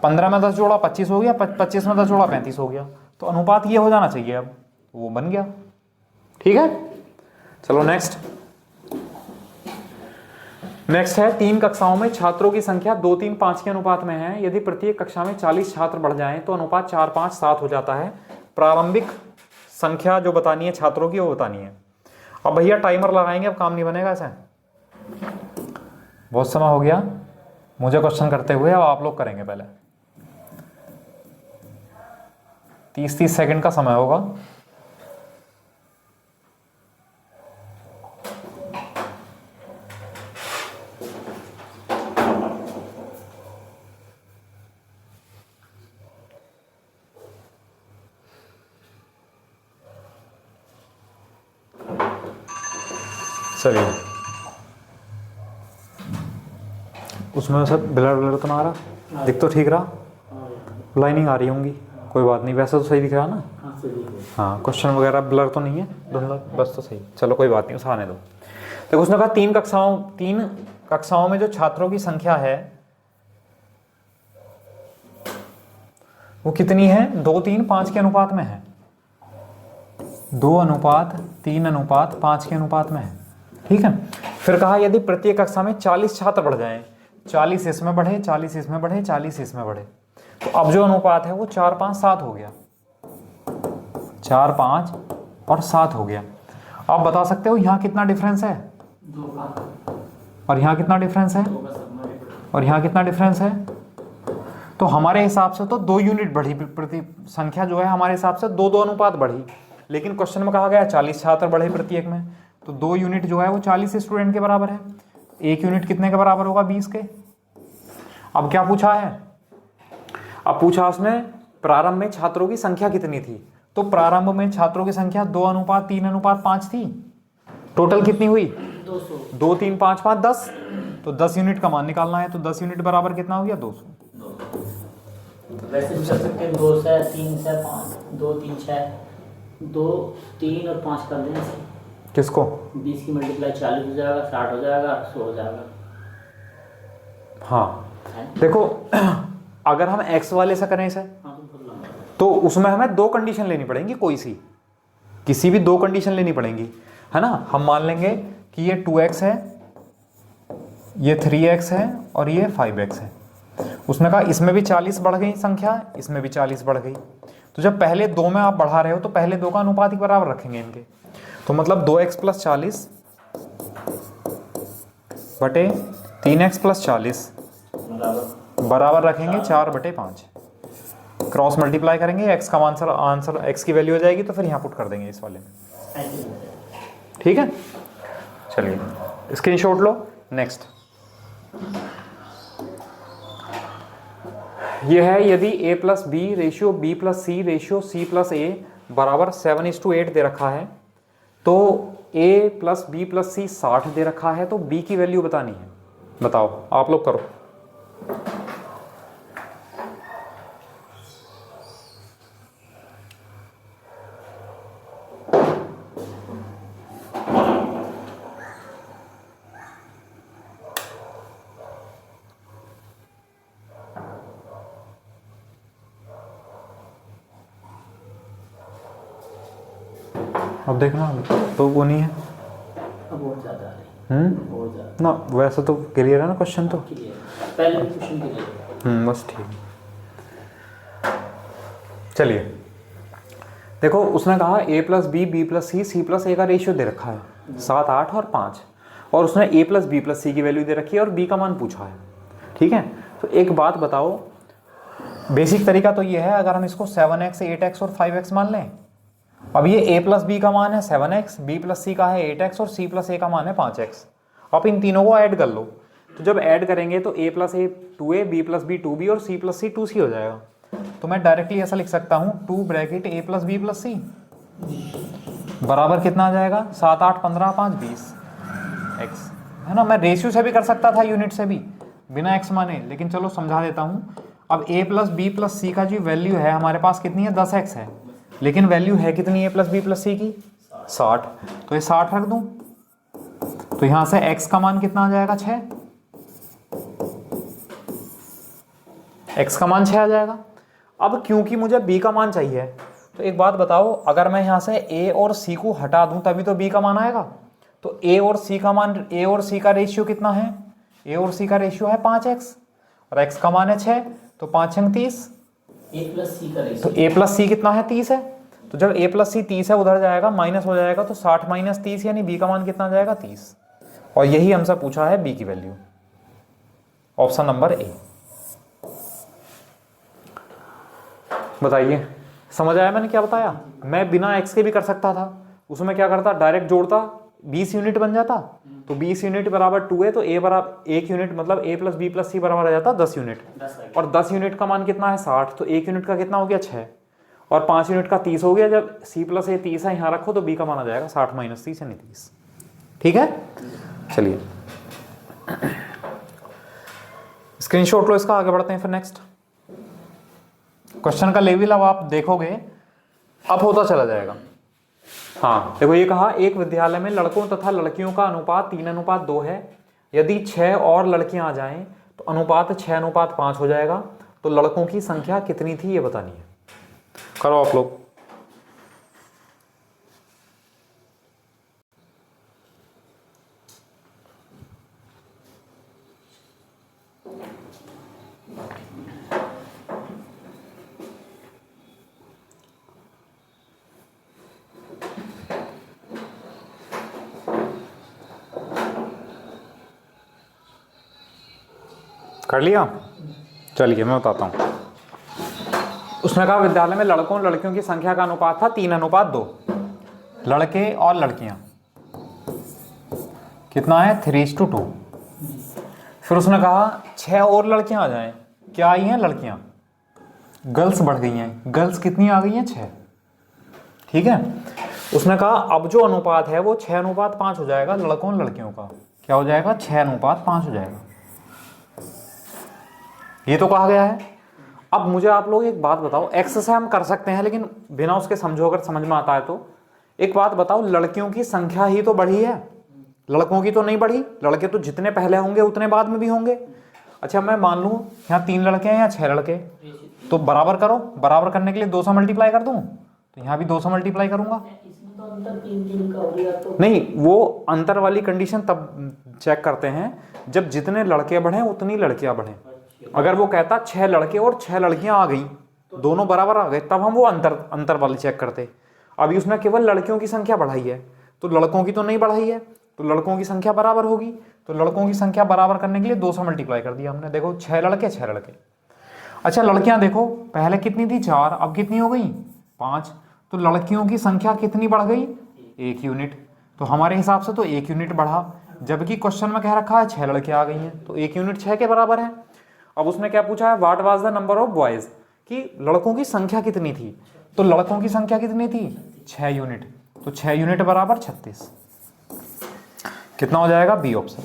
15 में 10 जोड़ा 25 हो गया, 25 में 10 जोड़ा 35 हो गया, तो अनुपात ये हो जाना चाहिए, अब वो बन गया। ठीक है, चलो नेक्स्ट है 3 कक्षाओं में छात्रों की संख्या 2, 3, 5 के अनुपात में है, यदि प्रत्येक कक्षा में 40 छात्र बढ़ जाएं तो अनुपात 4, 5, 7 हो जाता है। प्रारंभिक संख्या जो बतानी है छात्रों की वो बतानी है। अब भैया टाइमर लगाएंगे, अब काम नहीं बनेगा ऐसे, बहुत समय हो गया मुझे क्वेश्चन करते हुए, अब आप लोग करेंगे पहले। 30-30 सेकंड का समय होगा। चलिए, उसमें सब ब्लर तो ना आ रहा। दिख तो ठीक रहा, और लाइनिंग आ रही होंगी, कोई बात नहीं, वैसे तो सही दिख रहा ना। हाँ सही है। हाँ, क्वेश्चन वगैरह ब्लर तो नहीं है, धुंधला बस तो सही, चलो कोई बात नहीं, उसे आने दो। देखो उसने कहा तीन कक्षाओं में जो छात्रों की संख्या है वो कितनी है, 2 3 5 के अनुपात में है, 2:3:5 के अनुपात में है, ठीक है। फिर कहा यदि प्रत्येक कक्षा में 40 छात्र बढ़ जाएं, 40 इसमें बढ़े, 40 इसमें बढ़े, 40 इसमें बढ़े, तो अब जो अनुपात है वो 4 5 7 हो गया, 4 5 और 7 हो गया। आप बता सकते हो यहाँ कितना डिफरेंस है, 2 का और यहाँ कितना डिफरेंस है, 2 का सब और यहाँ कितना डिफरेंस है। तो हमारे हिसाब से तो 2 यूनिट बढ़ी, प्रति संख्या जो है हमारे हिसाब से 2 अनुपात बढ़ी, लेकिन क्वेश्चन में कहा गया 40 छात्र बढ़े प्रत्येक में, तो 2 यूनिट जो है वो 40 स्टूडेंट के बराबर है, 1 यूनिट कितने के बराबर होगा, 20 के। अब क्या पूछा है, अब पूछा उसने प्रारंभ में छात्रों की संख्या कितनी थी, तो प्रारंभ में छात्रों की संख्या 2:3:5 थी, टोटल कितनी हुई, 200 2 3 5 5 10, तो 10 यूनिट का मान निकालना है, तो 10 यूनिट बराबर कितना हो गया, 200। वैसे भी कर सकते हैं, 2 से 3 से 5, 2 3 6, 2 3 और 5 कर दें ऐसे। किसको, 20 की मल्टीप्लाई 40 हो जाएगा, 60 हो जाएगा, 100 हो जाएगा। हाँ है? देखो अगर हम x वाले से करें इसे, हाँ तो बहुत लंबा है। तो उसमें हमें 2 कंडीशन लेनी पड़ेंगी, कोई सी किसी भी 2 कंडीशन लेनी पड़ेंगी, है ना। हम मान लेंगे कि ये 2x है, ये 3x है और ये 5x है। उसने कहा इसमें भी 40 बढ़ गई संख्या, इसमें भी 40 बढ़ गई, तो जब पहले 2 में आप बढ़ा रहे हो तो पहले 2 का अनुपात ही बराबर रखेंगे इनके, तो मतलब 2x + 40 बटे 3x + 40 बराबर रखेंगे 4/5, क्रॉस मल्टीप्लाई करेंगे, x का आंसर x की वैल्यू हो जाएगी, तो फिर यहाँ पुट कर देंगे इस वाले में, ठीक है। चलिए स्क्रीनशॉट लो। नेक्स्ट ये है, यदि a + b ratio b + c ratio c + a बराबर 7:8 दे रखा है, तो a + b + c 60 दे रखा है, तो b की वैल्यू बतानी है। बताओ, आप लोग करो। अब देखना, तो वो नहीं है, अब बहुत ज़्यादा है, बहुत ज़्यादा ना, वैसे तो क्लियर है ना क्वेश्चन तो, क्लियर। पहले भी क्वेश्चन क्लियर। बस ठीक। चलिए देखो उसने कहा a + b b + c c + a का रेशियो दे रखा है 7 8 और 5, और उसने a + b + c की वैल्यू दे रखी है और b का मान पूछा है, ठीक है। तो एक बात बताओ, बेसिक तरीका तो ये है, अगर हम इसको 7x 8x और 5x मान लें, अब ये a + b का मान है 7x, b + c का है 8x और c + a का मान है 5x। आप इन तीनों को ऐड कर लो, तो जब ऐड करेंगे तो a + a 2a, b + b 2b और c + c 2c हो जाएगा। तो मैं डायरेक्टली ऐसा लिख सकता हूँ 2 ब्रैकेट a + b + c बराबर कितना आ जाएगा, 7 8 15 5 20 x, है ना। मैं रेशियो से भी कर सकता था, यूनिट से भी, बिना x माने, लेकिन चलो समझा देता हूँ। अब a + b + c का जो वैल्यू है हमारे पास कितनी है, 10x है, लेकिन वैल्यू है कितनी a + b + c की, 60, तो ये 60 रख दूं, तो यहां से x का मान कितना आ जाएगा, 6, x का मान 6 आ जाएगा। अब क्योंकि मुझे b का मान चाहिए, तो एक बात बताओ, अगर मैं यहां से a और c को हटा दूं तभी तो b का मान आएगा, तो a और c का रेशियो कितना है, a और c का रेशियो है 5x और x का मान है 6, तो 5 × 30, a + c का तो रेशियो, a + c कितना है, 30 है, तो जब a + c 30 है उधर जाएगा माइनस हो जाएगा, तो 60 - 30 यानी b का मान कितना आ जाएगा, 30, और यही हमसे पूछा है b की वैल्यू, ऑप्शन नंबर ए। बताइए समझ आया मैंने क्या बताया। मैं बिना x के भी कर सकता था, उसमें क्या करता, डायरेक्ट जोड़ता, 20 यूनिट बन जाता, तो 20 यूनिट बराबर 2 है, तो a बराबर 1 यूनिट, मतलब a + b + c बराबर आ जाता 10 यूनिट, 10 और 10 यूनिट का मान कितना है, 60, तो 1 यूनिट का कितना हो गया, 6, और 5 यूनिट का 30 हो गया। जब c + a 30 है, यहाँ रखो तो b का मान आ जाएगा 60 - 30 यानी 30, ठीक है। चलिए स्क्रीनशॉट लो इसका, आगे बढ़ते हैं फिर नेक्स्ट क्वेश्चन का लेवल अब आप देखोगे अप होता चला जाएगा। हाँ देखो ये कहा एक विद्यालय में लड़कों तथा लड़कियों का अनुपात 3:2 है। यदि 6 और लड़कियां आ जाएं तो अनुपात 6:5 हो जाएगा। तो लड़कों की संख्या कितनी थी ये बतानी है। करो आप लोग। कर लिया? चलिए मैं बताता हूँ। उसने कहा विद्यालय में लड़कों और लड़कियों की संख्या का अनुपात था 3:2। लड़के और लड़कियां कितना है 3:2। फिर उसने कहा 6 और लड़कियां आ जाएं। क्या आई हैं लड़कियां? गर्ल्स बढ़ गई हैं। गर्ल्स कितनी आ गई हैं 6। ठीक है। उसने कहा अब जो अनुपात है वो 6:5 हो जाएगा लड़कों और लड़कियों का। क्या हो जाएगा? 6:5 हो जाएगा। ये तो कहा गया है। अब मुझे आप लोग एक बात बताओ, एक्स से हम कर सकते हैं लेकिन बिना उसके समझो अगर समझ में आता है तो एक बात बताओ, लड़कियों की संख्या ही तो बढ़ी है, लड़कों की तो नहीं बढ़ी। लड़के तो जितने पहले होंगे उतने बाद में भी होंगे। अच्छा मैं मान लूं यहाँ 3 लड़के हैं या 6 लड़के, तो बराबर करो। बराबर करने के लिए 2 से मल्टीप्लाई कर दूं तो यहाँ भी 2 से मल्टीप्लाई करूंगा। इसमें तो अंतर 3 का हो गया तो नहीं, वो अंतर वाली कंडीशन तब चेक करते हैं जब जितने लड़के बढ़े उतनी लड़कियां बढ़े। अगर वो कहता 6 लड़के और 6 लड़कियां आ गई, दोनों बराबर आ गए, तब हम वो अंतर वाले चेक करते। अभी उसने केवल लड़कियों की संख्या बढ़ाई है तो लड़कों की तो नहीं बढ़ाई है, तो लड़कों की संख्या बराबर होगी। तो लड़कों की संख्या बराबर करने के लिए 2 से मल्टीप्लाई कर दिया हमने। देखो 6 लड़के 6 लड़के। अच्छा लड़कियां देखो पहले कितनी थी 4, अब कितनी हो गई 5। तो लड़कियों की संख्या कितनी बढ़ गई 1 यूनिट। तो हमारे हिसाब से तो 1 यूनिट बढ़ा, जबकि क्वेश्चन में कह रखा है 6 लड़के आ गई हैं, तो 1 यूनिट 6 के बराबर है। अब उसने क्या पूछा है, what was the number of boys, कि लड़कों की संख्या कितनी थी। तो लड़कों की संख्या कितनी थी 6 यूनिट। तो 6 यूनिट बराबर 36। कितना हो जाएगा? B option.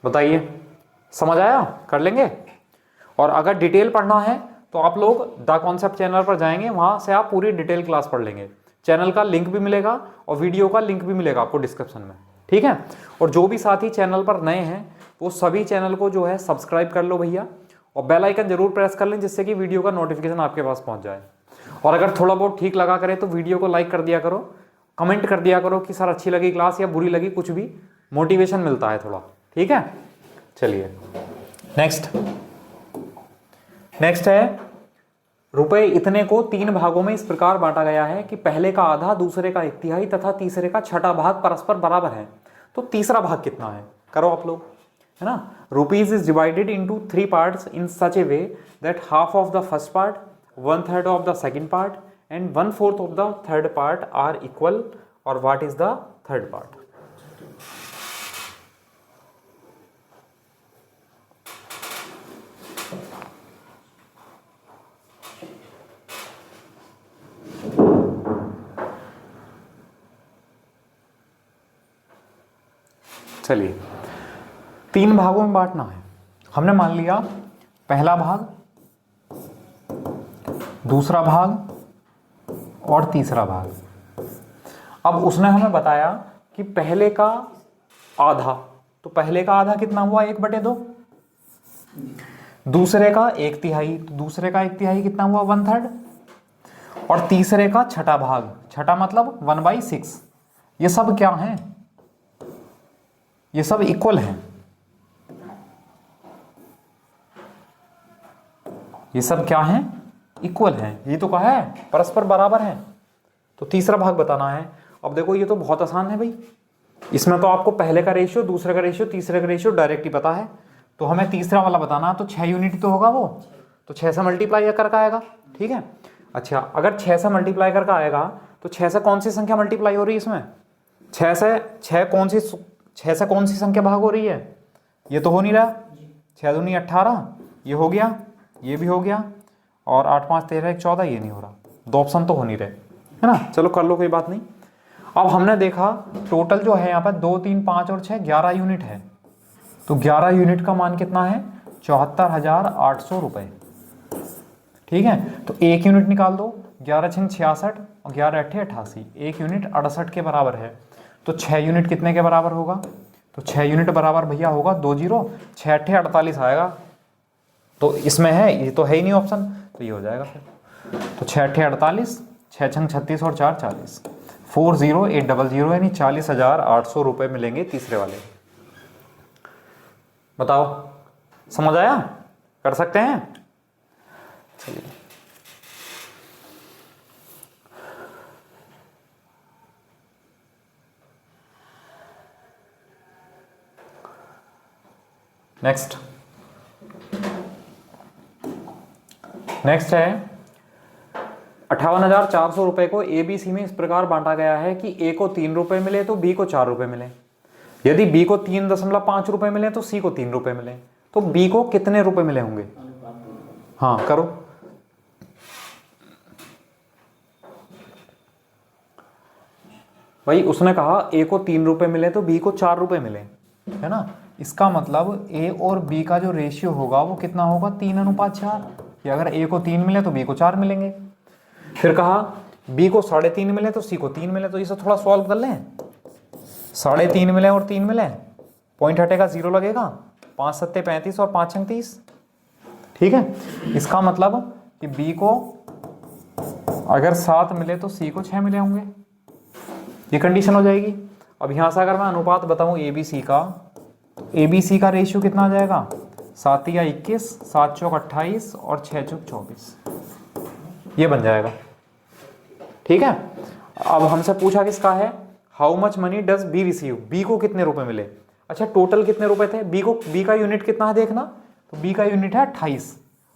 बताइए समझ आया? कर लेंगे। और अगर डिटेल पढ़ना है तो आप लोग द कॉन्सेप्ट चैनल पर जाएंगे, वहां से आप पूरी डिटेल क्लास पढ़ लेंगे। चैनल का लिंक भी मिलेगा और वीडियो का लिंक भी मिलेगा आपको डिस्क्रिप्शन में। ठीक है। और जो भी साथी चैनल पर नए हैं वो सभी चैनल को जो है सब्सक्राइब कर लो भैया, और बेल आइकन जरूर प्रेस कर लें जिससे कि वीडियो का नोटिफिकेशन आपके पास पहुंच जाए। और अगर थोड़ा बहुत ठीक लगा करे तो वीडियो को लाइक कर दिया करो, कमेंट कर दिया करो कि सर अच्छी लगी क्लास या बुरी लगी, कुछ भी मोटिवेशन मिलता है थोड़ा। ठीक है। चलिए नेक्स्ट है, रुपए इतने को 3 भागों में इस प्रकार बांटा गया है कि पहले का आधा, दूसरे का 1/3 तथा तीसरे का 6वां भाग परस्पर बराबर है। तो तीसरा भाग कितना है? करो आप लोग, है ना। Rupees is divided into 3 parts in such a way that half of the first part, 1/3 of the second part and 1/4 of the third part are equal. और what is the third part? चलिए 3 भागों में बांटना है। हमने मान लिया पहला भाग, दूसरा भाग और तीसरा भाग। अब उसने हमें बताया कि पहले का आधा, तो पहले का आधा कितना हुआ 1/2। दूसरे का 1/3, तो दूसरे का 1/3 कितना हुआ 1/3। और तीसरे का 6वां भाग, 6 मतलब 1/6। ये सब क्या है? ये सब इक्वल हैं। ये सब क्या हैं? इक्वल हैं। ये तो कहा है परस्पर बराबर हैं। तो तीसरा भाग बताना है। अब देखो ये तो बहुत आसान है भाई, इसमें तो आपको पहले का रेशियो, दूसरे का रेशियो, तीसरे का रेशियो डायरेक्ट ही पता है। तो हमें तीसरा वाला बताना, तो 6 यूनिट तो होगा वो, तो 6 से मल्टीप्लाई करके आएगा। ठीक है। अच्छा अगर 6 से मल्टीप्लाई करके आएगा तो 6 से कौन सी संख्या मल्टीप्लाई हो रही है इसमें? 6 से कौन सी संख्या भाग हो रही है? ये तो हो नहीं रहा। 6 दूनी 18, ये हो गया, ये भी हो गया, और 8 5 13 1 14, ये नहीं हो रहा। 2 ऑप्शन तो हो नहीं रहे, है ना। चलो कर लो, कोई बात नहीं। अब हमने देखा टोटल जो है यहाँ पर 2 3 5 और 6 11 यूनिट है। तो 11 यूनिट का मान कितना है? 74,800 रुपये। ठीक है, तो 1 यूनिट निकाल दो, 11 छंग 66 और 11 अट्ठे 88, 1 यूनिट 68 के बराबर है। तो 6 यूनिट कितने के बराबर होगा? तो 6 यूनिट बराबर भैया होगा 20, 6 अट्ठे 48 आएगा। तो इसमें है, ये तो है ही नहीं ऑप्शन, तो ये हो जाएगा फिर। तो 6 अट्ठे 48, 6 छंग 36 और 4 40, 40800 यानी 40,800 रुपये मिलेंगे तीसरे वाले। बताओ, समझ आया? कर सकते हैं? चलिए, नेक्स्ट है 58,400 रुपए को ABC में इस प्रकार बांटा गया है कि A को 3 रुपए मिले तो B को 4 रुपए मिले। यदि B को 3.5 रुपए मिले तो C को 3 रुपए मिले, तो B को कितने रुपए मिले होंगे? हाँ करो। भाई उसने कहा A को 3 रुपए मिले तो B को 4 रुपए मिले, है ना। इसका मतलब A और B का जो रेशियो होगा वो कितना होगा? 3:4, कि अगर A को 3 मिले तो B को 4 मिलेंगे। फिर कहा B को 3.5 मिले तो C को 3 मिले, तो इसे थोड़ा सॉल्व कर लें। 3.5 मिले और 3 मिले, पॉइंट हटेगा, 0 लगेगा, 5 सत्ते 35 और 5 छंग 30। ठीक है, इसका मतलब कि B को अगर 7 मिले तो C को 6 मिले होंगे, ये कंडीशन हो जाएगी। अब यहां से अगर मैं अनुपात बताऊं ABC का, तो ABC का रेशियो कितना आ जाएगा? 7 या 21, 7 चौक 28 और 6 चौक 24, ये बन जाएगा। ठीक है, अब हमसे पूछा किसका है? How much money does B receive, B को कितने रुपए मिले। अच्छा, टोटल कितने रुपए थे? बी का यूनिट कितना है देखना, तो बी का यूनिट है 28,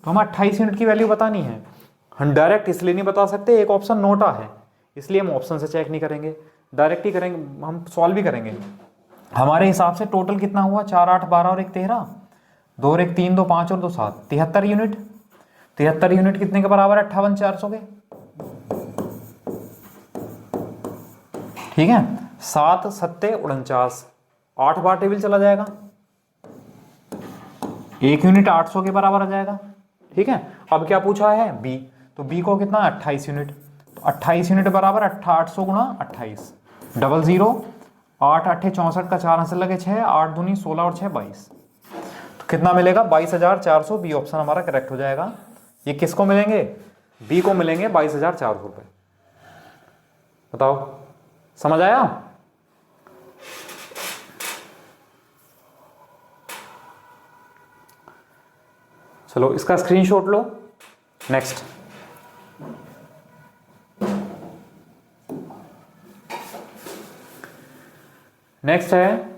तो हमें 28 यूनिट की वैल्यू बतानी है। हम डायरेक्ट इसलिए नहीं बता सकते, एक ऑप्शन नोटा है, इसलिए हम ऑप्शन से चेक नहीं करेंगे, डायरेक्ट ही करेंगे, हम सॉल्व भी करेंगे। हमारे हिसाब से टोटल कितना हुआ? 4 8 12 और 1 13, 2 और 1 3, 2 5 और 2 7, 73 यूनिट। 73 यूनिट कितने के बराबर है? 58,400 के। ठीक है, 7 सत्ते 49, 8 बार टेबल चला जाएगा, 1 यूनिट 800 के बराबर आ जाएगा। ठीक है, अब क्या पूछा है? बी, तो बी को कितना? 28 यूनिट, तो 28 यूनिट बराबर 800 गुणा 28, 00, 8 8 64 का 4 आंसर लगे 6, 8 दूनी 16 और 6 22, तो कितना मिलेगा? 22,400। बी ऑप्शन हमारा करेक्ट हो जाएगा। ये किसको मिलेंगे? बी को मिलेंगे 22,400 रुपए। बताओ, समझ आया? चलो इसका स्क्रीनशॉट लो। नेक्स्ट है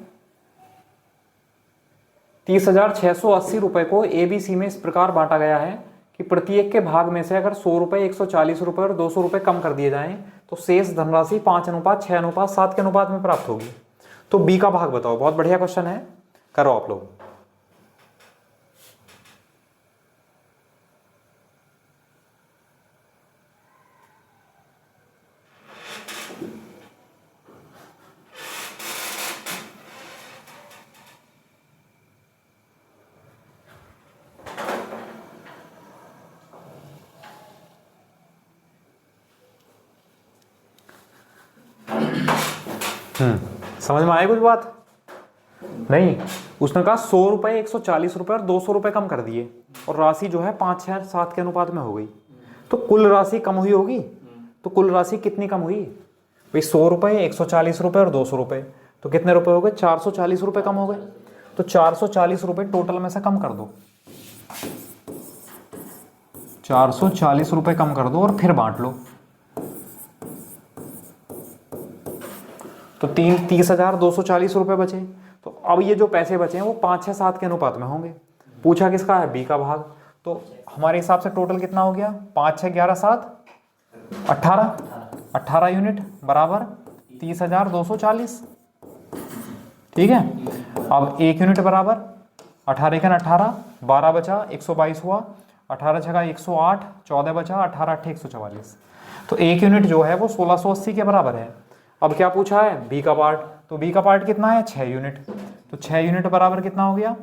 30,680 रुपए को ABC में इस प्रकार बांटा गया है कि प्रत्येक के भाग में से अगर 100 रुपए, 140 रुपए और 200 रुपए कम कर दिए जाएं तो शेष धनराशि 5:6:7 के अनुपात में प्राप्त होगी। तो बी का भाग बताओ। बहुत बढ़िया क्वेश्चन है, करो आप लोग। समझ में आए कुछ बात? नहीं, उसने कहा 100 रुपए, 140 रुपए और 200 रुपए कम कर दिए और राशि जो है 5:6:7 के अनुपात में हो गई, तो कुल राशि कम हुई होगी। तो कुल राशि कितनी कम हुई भाई? 100 रुपए, 140 रुपए और 200 रुपए, तो कितने रुपए हो गए? 440 रुपए कम हो गए। तो 440 रुपए टोटल में से कम कर दो, 440 रुपए कम कर दो और फिर बांट लो। तो 30,240 रुपए बचे। तो अब ये जो पैसे बचे हैं वो 5:6:7 के अनुपात में होंगे। पूछा किसका है? बी का भाग। तो हमारे हिसाब से टोटल कितना हो गया? 5 6 11 7 18 यूनिट बराबर 30,240। ठीक है, अब 1 यूनिट बराबर 18 का 18, 12 बचा, 122 हुआ, 18 छका 108, 14 बचा, 18 8 144। तो 1 यूनिट जो है वो 1680 के बराबर है। अब क्या पूछा है? बी का पार्ट। तो बी का पार्ट कितना है? 6 यूनिट। तो 6 यूनिट बराबर कितना हो गया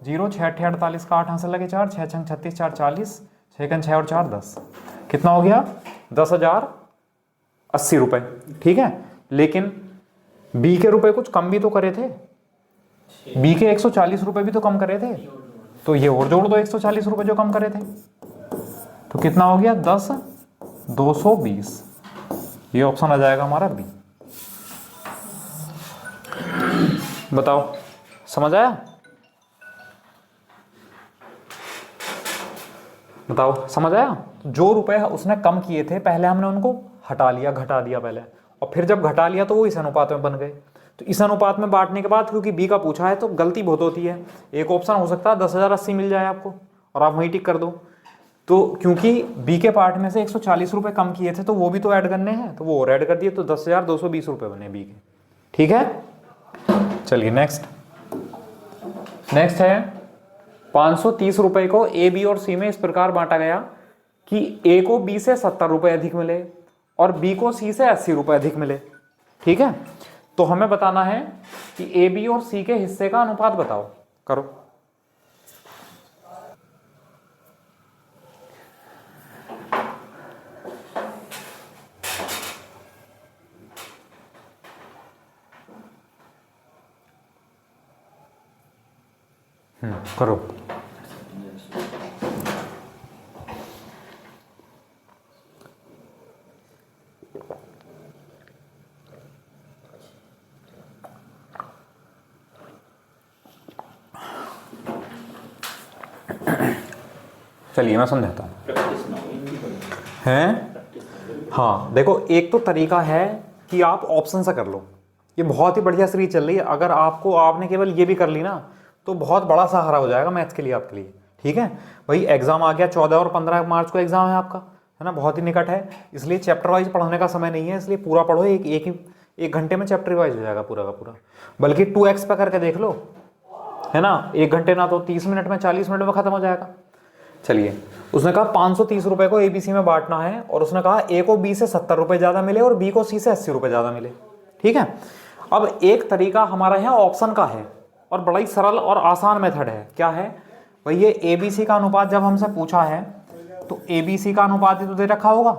0, 6 8 48 का 8 हाथ से लगे 4, 6 6 36 4 40, 6 6 और 4 10, कितना हो गया 10,080 रुपए। ठीक है, लेकिन बी के रुपए कुछ कम भी तो करे थे, बी के 140 रुपए भी तो कम करे थे, तो ये और जोड़ दो 140 रुपए जो कम करे थे, तो कितना हो गया 10 220। ये ऑप्शन आ जाएगा हमारा बी। बताओ समझ आया? बताओ समझ आया? जो रुपए उसने कम किए थे पहले हमने उनको हटा लिया, घटा दिया पहले, और फिर जब घटा लिया तो वो इस अनुपात में बन गए। तो इस अनुपात में बांटने के बाद, क्योंकि बी का पूछा है तो गलती बहुत होती है, एक ऑप्शन हो सकता है 10,080 मिल जाए आपको और आप वहीं टिक कर दो। तो क्योंकि बी के पार्ट में से 140 रुपए कम किए थे तो वो भी तो ऐड करने हैं, तो वो और ऐड कर दिए, तो 10,220 रुपए बने बी के। ठीक है, चलिए नेक्स्ट है 530 रुपए को ए, बी और सी में इस प्रकार बांटा गया कि ए को बी से 70 रुपए अधिक मिले और बी को सी से 80 रुपए अधिक मिले। ठीक है, तो हमें बताना है कि ए, बी और सी के हिस्से का अनुपात बताओ। करो। करो। चलिए मैं समझाता हूँ। हैं? हाँ देखो, एक तो तरीका है कि आप ऑप्शन से कर लो, ये बहुत ही बढ़िया सीरीज चल रही है। अगर आपने केवल ये भी कर ली ना तो बहुत बड़ा सहारा हो जाएगा मैथ्स के लिए आपके लिए। ठीक है भाई, एग्जाम आ गया, 14 और 15 मार्च को एग्जाम है आपका, है ना, बहुत ही निकट है, इसलिए चैप्टर वाइज पढ़ने का समय नहीं है, इसलिए पूरा पढ़ो। एक घंटे में चैप्टर वाइज हो जाएगा पूरा का पूरा, बल्कि 2x पे करके देख लो, है ना, 1 घंटे ना तो 30 मिनट में, 40 मिनट में खत्म हो जाएगा। चलिए, उसने कहा 530 रुपए को एबीसी में बांटना है और उसने कहा ए को बी से 70 रुपए ज्यादा मिले और बी को सी से 80 रुपए ज्यादा मिले। ठीक है, अब एक तरीका हमारा यहाँ ऑप्शन का है और बड़ा ही सरल और आसान मेथड है। क्या है भाई, ये एबीसी का अनुपात जब हमसे पूछा है तो एबीसी का अनुपात ही तो दे रखा होगा।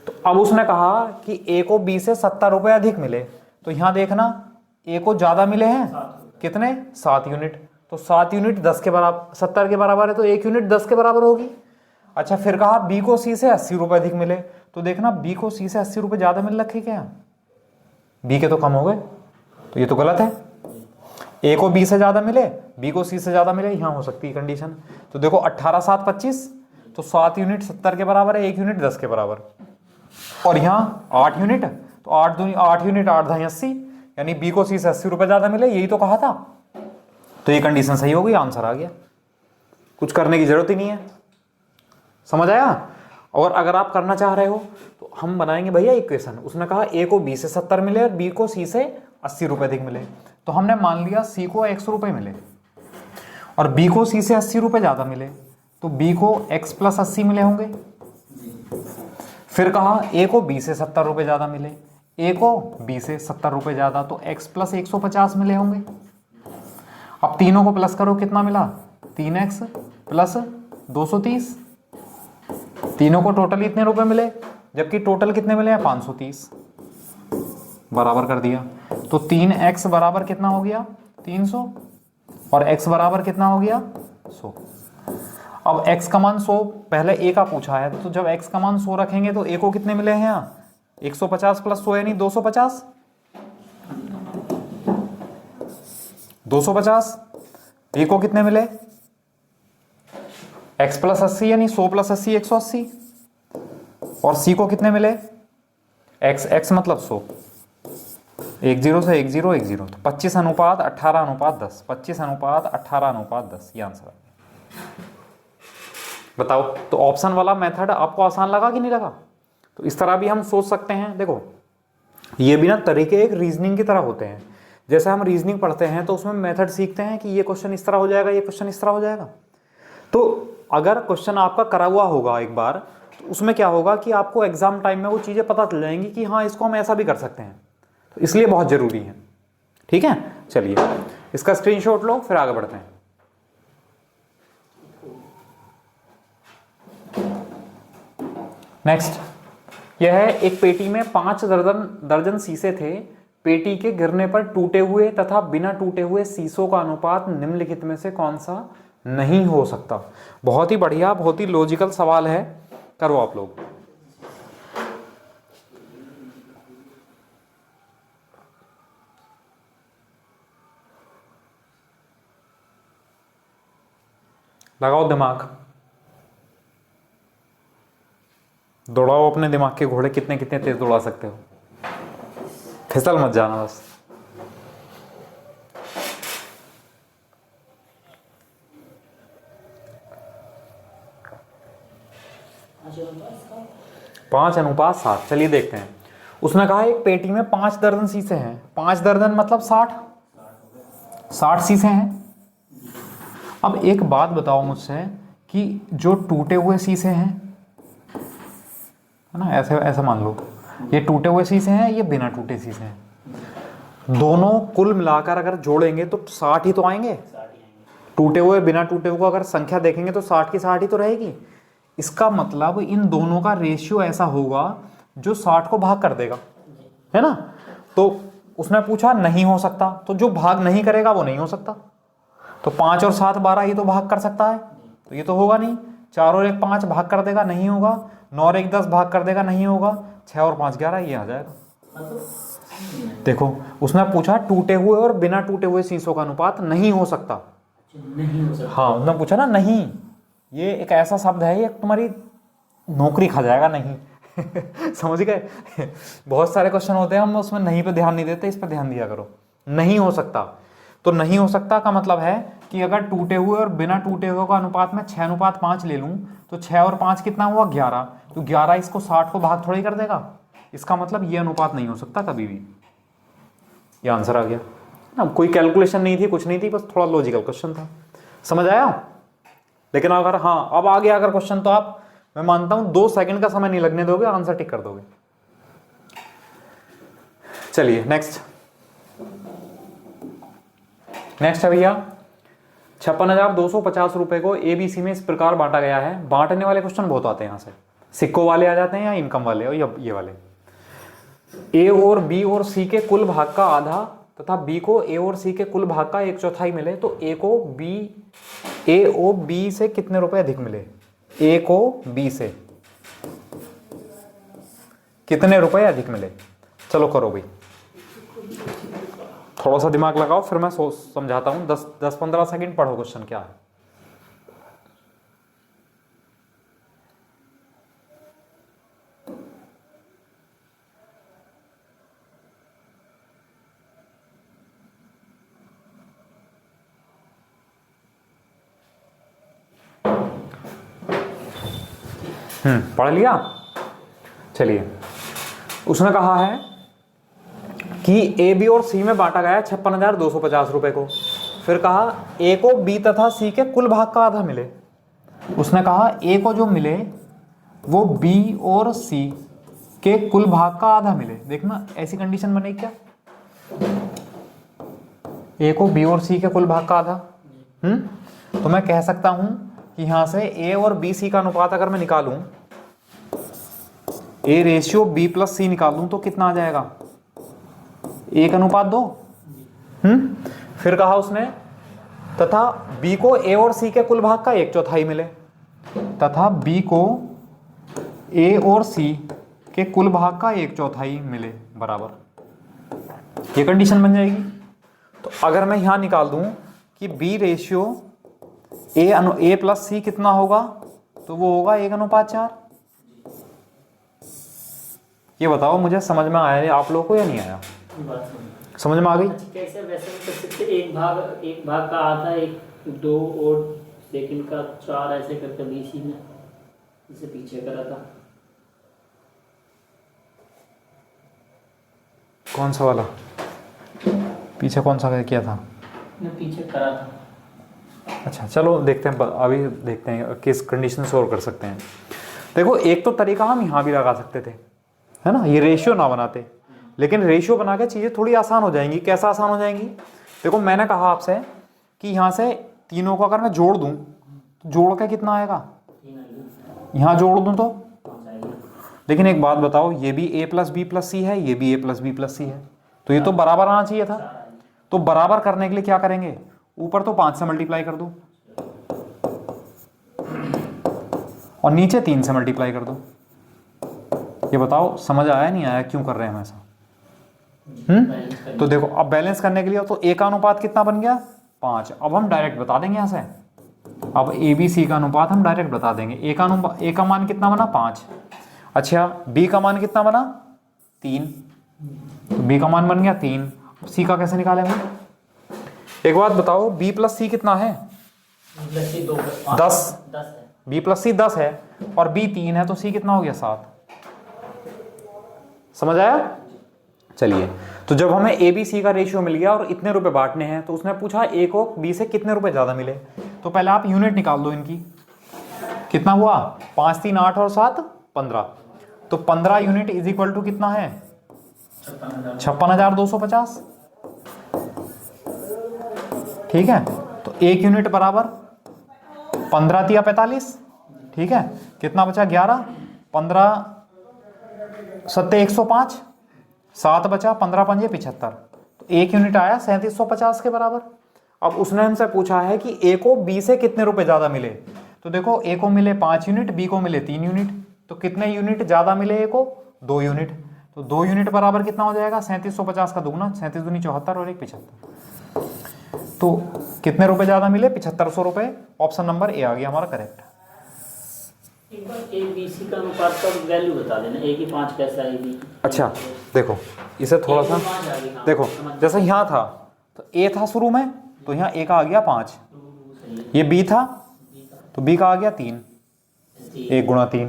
तो अब उसने कहा कि ए को बी से 70 रुपए अधिक मिले, तो यहां देखना ए को ज्यादा मिले हैं, कितने 7 यूनिट, तो 7 यूनिट 10 के बराबर 70 के बराबर है, तो 1 यूनिट 10 के बराबर होगी। अच्छा, फिर कहा बी को सी से 80 रुपए अधिक मिले, तो देखना बी को सी से 80 रुपए ज्यादा मिल रखे क्या, बी के तो कम हो गए, तो ये तो गलत है। ए को बी से ज्यादा मिले, बी को सी से ज्यादा मिले, यहां हो सकती है कंडीशन। तो देखो 18 7 25, तो 7 यूनिट 70 के बराबर है, 1 यूनिट 10 के बराबर, और यहाँ 8 यूनिट, तो 8 यूनिट 8 × 80, यानी बी को सी से 80 रुपए ज्यादा मिले, यही तो कहा था। तो ये कंडीशन सही हो गई, आंसर आ गया, कुछ करने की जरूरत ही नहीं है। समझ आया? और अगर आप करना चाह रहे हो तो हम बनाएंगे भैया इक्वेशन। उसने कहा ए को बी से 70 मिले और बी को सी से 80 रुपए अधिक मिले, तो हमने मान लिया सी को 100 रुपए मिले और बी को सी से 80 रुपए ज्यादा मिले, तो बी को x + 80 मिले होंगे। फिर कहा ए को बी से 70 रुपए ज्यादा मिले, ए को बी से 70 रुपए ज्यादा, तो x + 150 मिले होंगे। अब तीनों को प्लस करो, कितना मिला 3x + 230, तीनों को टोटल इतने रुपए मिले, जबकि टोटल कितने मिले हैं 530, बराबर कर दिया। तो 3x बराबर कितना हो गया 300 और x बराबर कितना हो गया 100। अब x का मान 100 पहले a का पूछा है, तो जब x का मान 100 रखेंगे तो a को कितने मिले हैं यहाँ 150 + 100 यानी 250, 250। a को कितने मिले x + 80 यानी 100 + 80 180, और c को कितने मिले x मतलब 100, 1 0 से 1 0 1 0, तो 25:18:10, 25:18:10, ये आंसर है। बताओ, तो ऑप्शन वाला मेथड आपको आसान लगा कि नहीं लगा? तो इस तरह भी हम सोच सकते हैं। देखो, ये भी ना तरीके एक रीजनिंग की तरह होते हैं। जैसे हम रीजनिंग पढ़ते हैं तो उसमें मेथड सीखते हैं कि ये क्वेश्चन इस तरह हो जाएगा, ये क्वेश्चन इस तरह हो जाएगा। तो अगर क्वेश्चन आपका करा हुआ होगा एक बार, तो उसमें क्या होगा कि आपको एग्जाम टाइम में वो चीज़ें पता चल जाएंगी कि हाँ, इसको हम ऐसा भी कर सकते हैं, तो इसलिए बहुत ज़रूरी है। ठीक है, चलिए इसका स्क्रीनशॉट लो, फिर आगे बढ़ते हैं। नेक्स्ट, यह है एक पेटी में 5 दर्जन शीशे थे। पेटी के गिरने पर टूटे हुए तथा बिना टूटे हुए शीशों का अनुपात निम्नलिखित में से कौन सा नहीं हो सकता। बहुत ही बढ़िया, बहुत ही लॉजिकल सवाल है, करो आप लोग। लगाओ दिमाग, दौड़ाओ अपने दिमाग के घोड़े, कितने कितने तेज दौड़ा सकते हो। फिसल मत जाना बस। पांच अनुपात 7। चलिए देखते हैं। उसने कहा एक पेटी में 5 दर्जन शीशे हैं। 5 दर्जन मतलब 60 शीशे हैं। अब एक बात बताओ मुझसे कि जो टूटे हुए शीशे हैं, है ना, ऐसे ऐसा मान लो ये टूटे हुए शीशे हैं, ये बिना टूटे शीशे हैं। दोनों कुल मिलाकर अगर जोड़ेंगे तो 60 ही तो आएंगे। टूटे हुए बिना टूटे हुए को अगर संख्या देखेंगे तो 60 की 60 ही तो रहेगी। इसका मतलब इन दोनों का रेशियो ऐसा होगा जो 60 को भाग कर देगा, है ना। तो उसने पूछा नहीं हो सकता, तो जो भाग नहीं करेगा वो नहीं हो सकता। तो 5 और 7 12 ही तो भाग कर सकता है, तो ये तो होगा नहीं। 4 और 1 5 भाग कर देगा, नहीं होगा। 9 और 1 10 भाग कर देगा, नहीं होगा। 6 और 5 11, ये आ जाएगा। देखो उसने पूछा टूटे हुए और बिना टूटे हुए शीशों का अनुपात नहीं हो सकता। नहीं हो सकता। हाँ, उसने पूछा ना नहीं, ये एक ऐसा शब्द है, ये तुम्हारी नौकरी खा जाएगा नहीं। समझ गए। बहुत सारे क्वेश्चन होते हैं, हम उसमें नहीं पे ध्यान नहीं देते, इस पे ध्यान दिया करो। नहीं हो सकता, तो नहीं हो सकता का मतलब है कि अगर टूटे हुए और बिना टूटे हुए का अनुपात में 6:5 ले लूं तो 6 और 5 कितना हुआ 11। तो 11 इसको 60 को भाग थोड़ा ही कर देगा। इसका मतलब ये अनुपात नहीं हो सकता कभी भी। ये आंसर आ गया ना, कोई कैलकुलेशन नहीं थी, कुछ नहीं थी, बस थोड़ा लॉजिकल क्वेश्चन था। समझ आया। लेकिन अगर हाँ अब आ गया अगर क्वेश्चन, तो आप, मैं मानता हूं 2 सेकंड का समय नहीं लगने दोगे, आंसर टिक कर दोगे। चलिए नेक्स्ट है भैया 56,250 रुपए को ABC में इस प्रकार बांटा गया है। बांटने वाले क्वेश्चन बहुत आते हैं यहाँ से, सिक्कों वाले आ जाते हैं या इनकम वाले, और ये वाले। A और B और C के कुल भाग का आधा तथा B को A और C के कुल भाग का 1/4 मिले, तो A को B से कितने रुपए अधिक मिले। A को B से कितने रुपए अधिक मिले। चलो करो भाई, थोड़ा सा दिमाग लगाओ, फिर मैं समझाता हूं। 10-15 सेकंड पढ़ो क्वेश्चन क्या है। पढ़ लिया। चलिए उसने कहा है कि AB और C में बांटा गया 56,250 रुपए को। फिर कहा A को B तथा C के कुल भाग का आधा मिले। उसने कहा A को जो मिले वो B और C के कुल भाग का आधा मिले। देखना ऐसी कंडीशन बनेगी क्या, A को B और C के कुल भाग का आधा। तो मैं कह सकता हूं कि यहां से A और B C का अनुपात अगर मैं निकालूं, A ratio B plus C निकालूं, तो कितना आ जाएगा 1:2। फिर कहा उसने तथा B को A और C के कुल भाग का 1/4 मिले, तथा B को A और C के कुल भाग का 1/4 मिले बराबर। ये कंडीशन बन जाएगी। तो अगर मैं यहां निकाल दूं कि B ratio A plus C कितना होगा, तो वो होगा 1:4। ये बताओ मुझे समझ में आया आप लोगों को या नहीं आया। समझ में आ गई। कैसे वैसे भी कर सकते, एक भाग का आधा, 1 2 और सेकंड का 4 ऐसे करके BC ने इसे पीछे करा था। कौन सा वाला पीछे, कौन सा किया था, पीछे करा था। अच्छा चलो देखते हैं, अभी देखते हैं किस कंडीशन से और कर सकते हैं। देखो एक तो तरीका हम यहाँ भी लगा सकते थे, है ना, ये रेशियो ना बनाते, लेकिन रेशियो बना के चीज़ें थोड़ी आसान हो जाएंगी। कैसा आसान हो जाएंगी, देखो मैंने कहा आपसे कि यहाँ से तीनों को अगर मैं जोड़ दूं तो जोड़ के कितना आएगा, यहाँ जोड़ दूं तो, लेकिन एक बात बताओ, ये भी a प्लस बी प्लस सी है, ये भी a प्लस बी प्लस सी है, तो ये तो बराबर आना चाहिए था। तो बराबर करने के लिए क्या करेंगे, ऊपर तो 5 से मल्टीप्लाई कर दो और नीचे 3 से मल्टीप्लाई कर दो। ये बताओ समझ आया नहीं आया, क्यों कर रहे हैं हम ऐसा? तो देखो अब बैलेंस करने के लिए तो a का अनुपात कितना बन गया, 5। अब हम डायरेक्ट बता देंगे यहाँ से, अब ए बी सी का अनुपात हम डायरेक्ट बता देंगे। ए का मान कितना बना, 5। अच्छा बी का मान कितना बना, 3। तो बी का मान बन गया 3। सी का कैसे निकालेंगे? एक बात बताओ, बी प्लस सी कितना है, 10। बी प्लस सी 10 है और बी 3 है, तो सी कितना हो गया, 7। समझ आया? चलिए, तो जब हमें ए बी सी का रेशियो मिल गया और इतने रुपए बांटने हैं, तो उसने पूछा ए को बी से कितने रुपए ज्यादा मिले। तो पहले आप यूनिट निकाल दो इनकी, कितना हुआ, 5 3 8 और 7 15। तो 15 यूनिट इज इक्वल टू कितना है, 56,250। ठीक है, तो 1 यूनिट बराबर 15 तिया 45। ठीक है, कितना बचा, 11। 15 सत्ते 105, 7 बचा, 15 पंजे 75। तो 1 यूनिट आया 3750 के बराबर। अब उसने हमसे पूछा है कि ए को बी से कितने रुपए ज्यादा मिले। तो देखो ए को मिले 5 यूनिट, बी को मिले 3 यूनिट, तो कितने यूनिट ज्यादा मिले ए को, 2 यूनिट। तो 2 यूनिट बराबर कितना हो जाएगा, 3750 का दुगुना, 37 दूनी 74 और 1 75। तो कितने रुपए ज्यादा मिले, 7500 रुपए। ऑप्शन नंबर ए आ गया हमारा करेक्ट। एक बार ए बी सी का अनुपात का वैल्यू बता देना, ए की 5 कैसा है, बी। अच्छा देखो, इसे थोड़ा सा देखो, जैसे यहाँ था तो ए था शुरू में, तो यहाँ ए का आ गया 5, ये बी था तो बी का आ गया 3, 1 गुणा 3।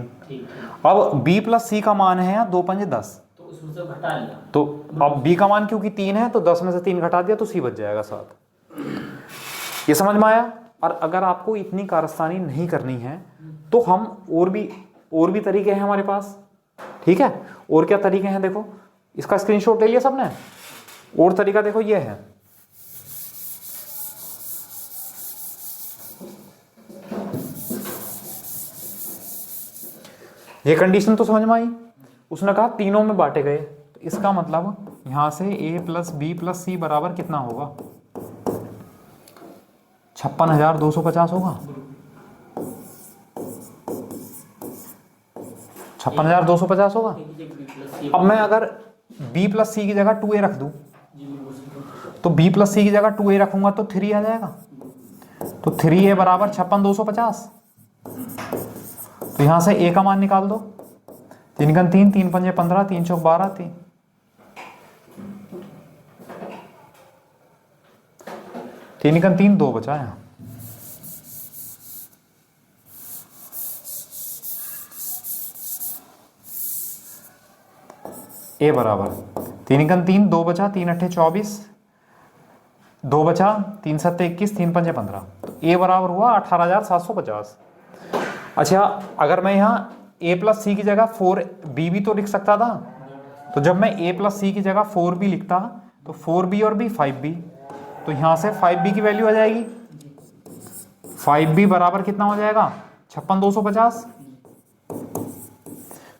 अब b प्लस सी का मान है यहाँ 2 पंजे 10, तो उसमें से घटा लिया। तो अब b का मान क्योंकि 3 है तो 10 में से 3 घटा दिया तो c बच जाएगा 7। ये समझ में आया? और अगर आपको इतनी कारस्तानी नहीं करनी है तो हम और भी तरीके हैं हमारे पास। ठीक है, और क्या तरीके हैं, देखो इसका स्क्रीनशॉट ले लिया सबने। और तरीका देखो ये है, ये कंडीशन तो समझ में आई। उसने कहा तीनों में बांटे गए, तो इसका मतलब यहां से a प्लस बी प्लस सी बराबर कितना होगा, 56,250 होगा। 56,250 होगा। अब मैं अगर b प्लस सी की जगह 2a रख दूं, तो b प्लस सी की जगह 2a रखूंगा तो 3 आ जाएगा। तो 3a बराबर 56,250। तो यहां से a का मान निकाल दो, 3 गन 3, 3 पंजे 15, 3 चौक 12, 3 गन 3, 2 बचा यहाँ। ए बराबर 3 गन 3, 2 बचा, 3 अट्ठे 24, 2 बचा, 3 सत्ते 21, 3 पंजे 15। तो ए बराबर हुआ 18,750। अच्छा अगर मैं यहाँ a प्लस सी की जगह 4b भी तो लिख सकता था, तो जब मैं a प्लस सी की जगह 4b लिखता तो 4b और b 5b, तो यहाँ से 5b की वैल्यू आ जाएगी। 5b बराबर कितना हो जाएगा, 56,250।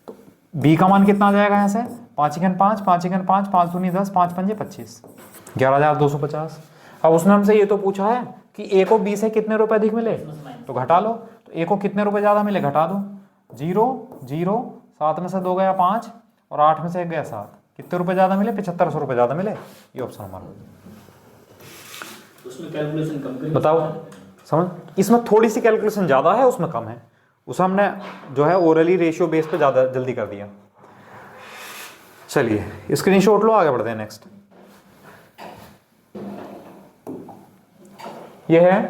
तो b का मान कितना आ जाएगा, यहाँ से 5 गन 5, 5 गन 5, 5 दूनी 10, 5 पंजे 25, 11,250। अब उसने हमसे ये तो पूछा है कि a को b से कितने रुपए अधिक मिले, तो घटा लो। तो a को कितने रुपए ज्यादा मिले, घटा दो। 0 0, 7 में से 2 गया 5 और 8 में से 1 गया 7, कितने रुपए ज्यादा मिले, 7500 रुपए ज्यादा मिले। ये ऑप्शन हमारा। उसमें कैलकुलेशन कम करिए। बताओ समझ, इसमें थोड़ी सी कैलकुलेशन ज्यादा है, उसमें कम है। उसे हमने जो है ओरली रेशियो बेस पे ज्यादा जल्दी कर दिया। चलिए स्क्रीनशॉट लो, आगे बढ़ते हैं नेक्स्ट। यह है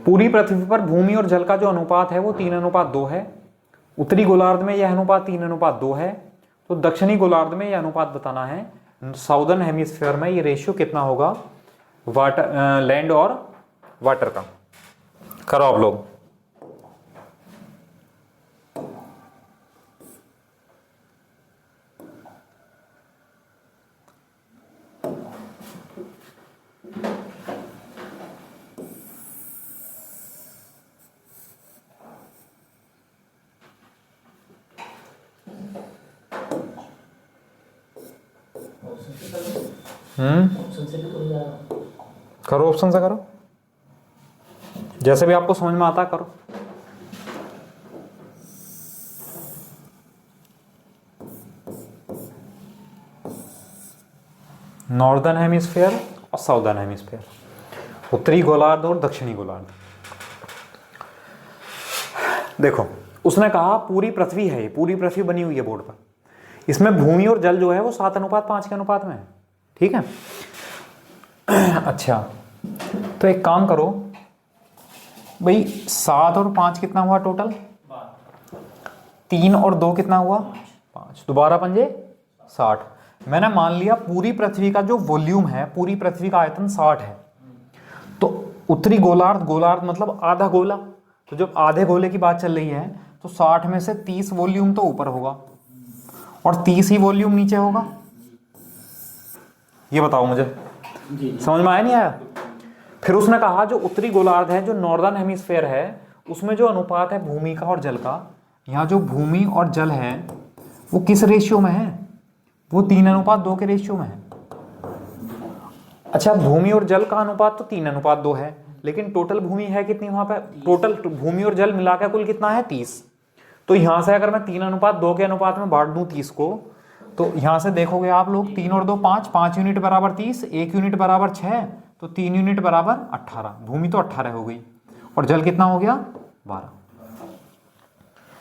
पूरी पृथ्वी पर भूमि और जल का जो अनुपात है वो 3:2 है। उत्तरी गोलार्ध में यह अनुपात 3:2 है। तो दक्षिणी गोलार्ध में यह अनुपात बताना है। साउदर्न हेमिस्फीयर में ये रेशियो कितना होगा वाटर, लैंड और वाटर का। करो आप लोग। ऑप्शन से कर लो। ऑप्शन से भी तो हो जाएगा। करो, ऑप्शन से करो, जैसे भी आपको समझ में आता है करो। नॉर्दर्न हेमिस्फीयर और साउदर्न हेमिस्फीयर, उत्तरी गोलार्ध और दक्षिणी गोलार्ध। देखो उसने कहा पूरी पृथ्वी है, ये पूरी पृथ्वी बनी हुई है बोर्ड पर, इसमें भूमि और जल जो है वो 7:5 के अनुपात में है। ठीक है। अच्छा तो एक काम करो भाई, 7 और 5 कितना हुआ टोटल? 3 और 2 कितना हुआ? 5। दोबारा पंजे 60। मैंने मान लिया पूरी पृथ्वी का जो वॉल्यूम है, पूरी पृथ्वी का आयतन 60 है, तो उत्तरी गोलार्ध, गोलार्ध मतलब आधा गोला, तो जब आधे गोले की बात चल रही है तो 60 में से 30 वॉल्यूम तो ऊपर होगा और 30 ही वॉल्यूम नीचे होगा। ये बताओ मुझे, समझ में आया नहीं आया? फिर उसने कहा जो उत्तरी गोलार्ध है, जो नॉर्दर्न हेमिस्फीयर है, उसमें जो अनुपात है भूमि का और जल का, यहाँ जो भूमि और जल है वो किस रेशियो में है? वो 3:2 के रेशियो में है। अच्छा भूमि और जल का अनुपात तो 3:2 है, लेकिन टोटल भूमि है कितनी वहां पे? टोटल भूमि और जल मिलाकर कुल कितना है? 30। तो यहां से अगर मैं 3:2 के अनुपात में बांट दूं 30 को, तो यहां से देखोगे आप लोग 3 और 2 5, 5 यूनिट बराबर 30, 1 यूनिट बराबर 6, तो 3 यूनिट बराबर 18। भूमि तो 18 हो गई और जल कितना हो गया? 12।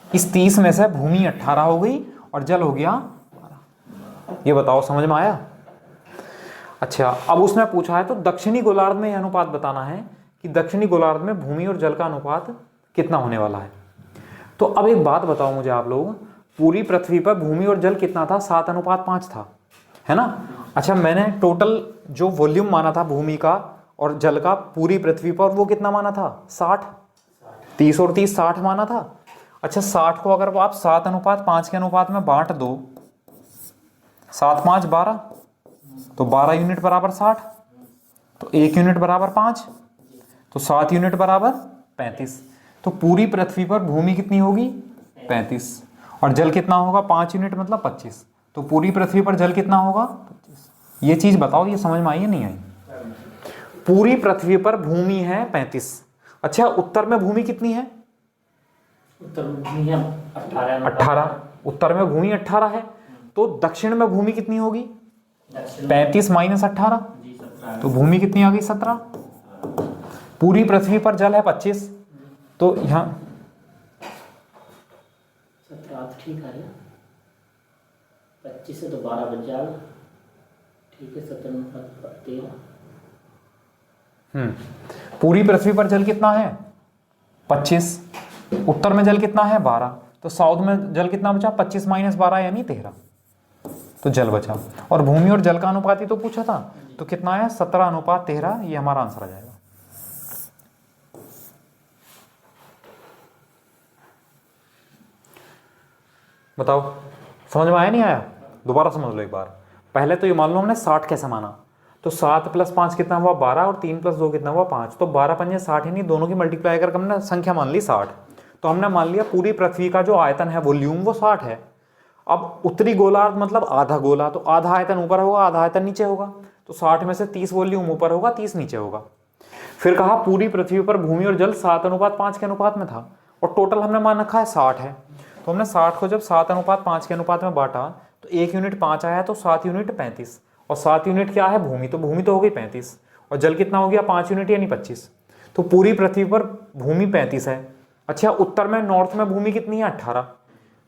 इस 30 में से भूमि 18 हो गई और जल हो गया 12। ये बताओ समझ में आया? अच्छा अब उसने पूछा है तो दक्षिणी गोलार्ध में यह अनुपात बताना है कि दक्षिणी गोलार्ध में भूमि और जल का अनुपात कितना होने वाला है। तो अब एक बात बताओ मुझे आप लोग, पूरी पृथ्वी पर भूमि और जल कितना था? 7:5 था, है ना? अच्छा मैंने टोटल जो वॉल्यूम माना था भूमि का और जल का पूरी पृथ्वी पर, वो कितना माना था? 60। 30 और 30 60 माना था। अच्छा 60 को अगर आप 7:5 के अनुपात में बांट दो, 7 5 12, तो 12 यूनिट बराबर 60, तो 1 यूनिट बराबर 5, तो 7 यूनिट बराबर 35। तो पूरी पृथ्वी पर भूमि कितनी होगी? 35। और जल कितना होगा? 5 यूनिट मतलब 25। तो पूरी पृथ्वी पर जल कितना होगा? 25। ये चीज बताओ, ये समझ में आई या नहीं आई? पूरी पृथ्वी पर भूमि है 35। अच्छा उत्तर में भूमि कितनी है? उत्तर में भूमि है 18। उत्तर में भूमि 18 है, तो दक्षिण में भूमि कितनी होगी? 35 - 18, तो भूमि कितनी आ गई? 17। पूरी पृथ्वी पर जल है 25, तो यहाँ 17 ठीक है, 25 से तो 12 बच जाएगा। ठीक है 17 13। पूरी पृथ्वी पर जल कितना है? 25। उत्तर में जल कितना है? 12। तो साउथ में जल कितना बचा? 25 - 12 यानी 13, तो जल बचा। और भूमि और जल का अनुपात ही तो पूछा था, तो कितना है? 17:13। ये हमारा आंसर आ जाएगा। बताओ समझ में आया नहीं आया? दोबारा समझ लो एक बार। पहले तो ये मान लो हमने 60 कैसे माना, तो 7 + 5 कितना हुआ? 12, और 3 + 2 कितना हुआ? 5। तो 12 पंजे 60 ही नहीं, दोनों की मल्टीप्लाई करके हमने संख्या मान ली 60। तो हमने मान लिया पूरी पृथ्वी का जो आयतन है वॉल्यूम वो 60 है। अब उत्तरी गोलार्ध मतलब आधा गोला, तो आधा आयतन ऊपर होगा आधा आयतन नीचे होगा, तो 60 में से 30 वॉल्यूम ऊपर होगा 30 नीचे होगा। फिर कहा पूरी पृथ्वी पर भूमि और जल 7:5 के अनुपात में था और टोटल हमने मान रखा है 60 है। तो हमने 60 को जब 7:5 के अनुपात में बांटा तो 1 यूनिट 5 आया, तो 7 यूनिट 35, और 7 यूनिट क्या है? भूमि, तो भूमि तो हो गई 35 और जल कितना हो गया? 5 यूनिट यानी 25। तो पूरी पृथ्वी पर भूमि 35 है। अच्छा उत्तर में नॉर्थ में भूमि कितनी है? 18।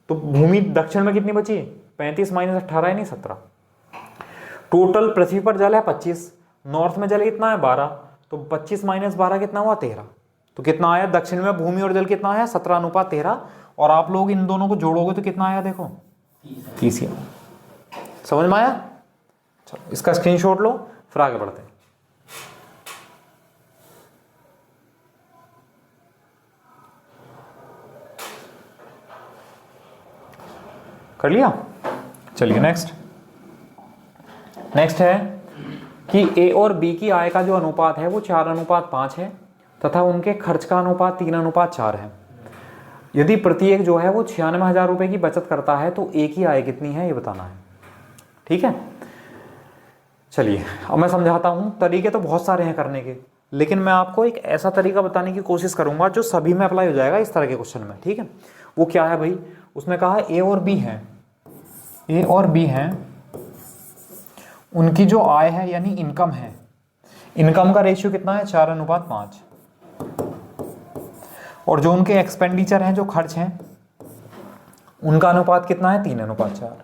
तो भूमि दक्षिण में कितनी बची? 35 - 18 यानी 17। टोटल पृथ्वी पर जल है 25, नॉर्थ में जल कितना है? 12, तो 25 - 12 कितना हुआ? 13। तो कितना आया? दक्षिण में भूमि और जल कितना आया? 17:13। और आप लोग इन दोनों को जोड़ोगे तो कितना आया? देखो 30। समझ में आया? चलो इसका स्क्रीनशॉट लो, फिर आगे बढ़ते हैं। कर लिया? चलिए नेक्स्ट है कि ए और बी की आय का जो अनुपात है वो 4:5 है तथा उनके खर्च का अनुपात 3:4 है। यदि प्रत्येक जो है वो 96,000 रुपये की बचत करता है तो ए की आय कितनी है ये बताना है। ठीक है, चलिए अब मैं समझाता हूँ। तरीके तो बहुत सारे हैं करने के, लेकिन मैं आपको एक ऐसा तरीका बताने की कोशिश करूंगा जो सभी में अप्लाई हो जाएगा इस तरह के क्वेश्चन में, ठीक है। वो क्या है भाई, उसने कहा ए और बी है, ए और बी हैं, उनकी जो आय है यानी इनकम है, इनकम का रेशियो कितना है 4:5, और जो उनके एक्सपेंडिचर हैं, जो खर्च हैं, उनका अनुपात कितना है 3:4।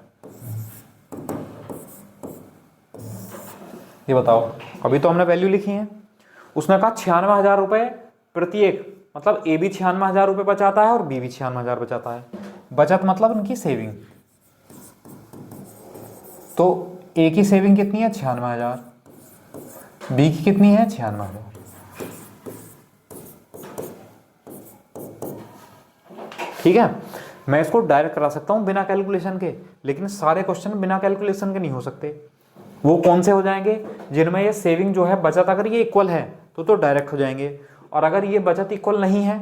ये बताओ, अभी तो हमने वैल्यू लिखी है। उसने कहा 96,000 रुपए प्रत्येक, मतलब ए भी 96,000 रुपए बचाता है और बी भी 96,000 बचाता है। बचत मतलब उनकी सेविंग। तो ए की सेविंग कितनी है 96,000, बी की कितनी है 96,000। ठीक है, मैं इसको डायरेक्ट करा सकता हूं बिना कैलकुलेशन के, लेकिन सारे क्वेश्चन बिना कैलकुलेशन के नहीं हो सकते। वो कौन से हो जाएंगे, जिनमें ये सेविंग जो है, बचत अगर ये इक्वल है तो डायरेक्ट हो जाएंगे, और अगर ये बचत इक्वल नहीं है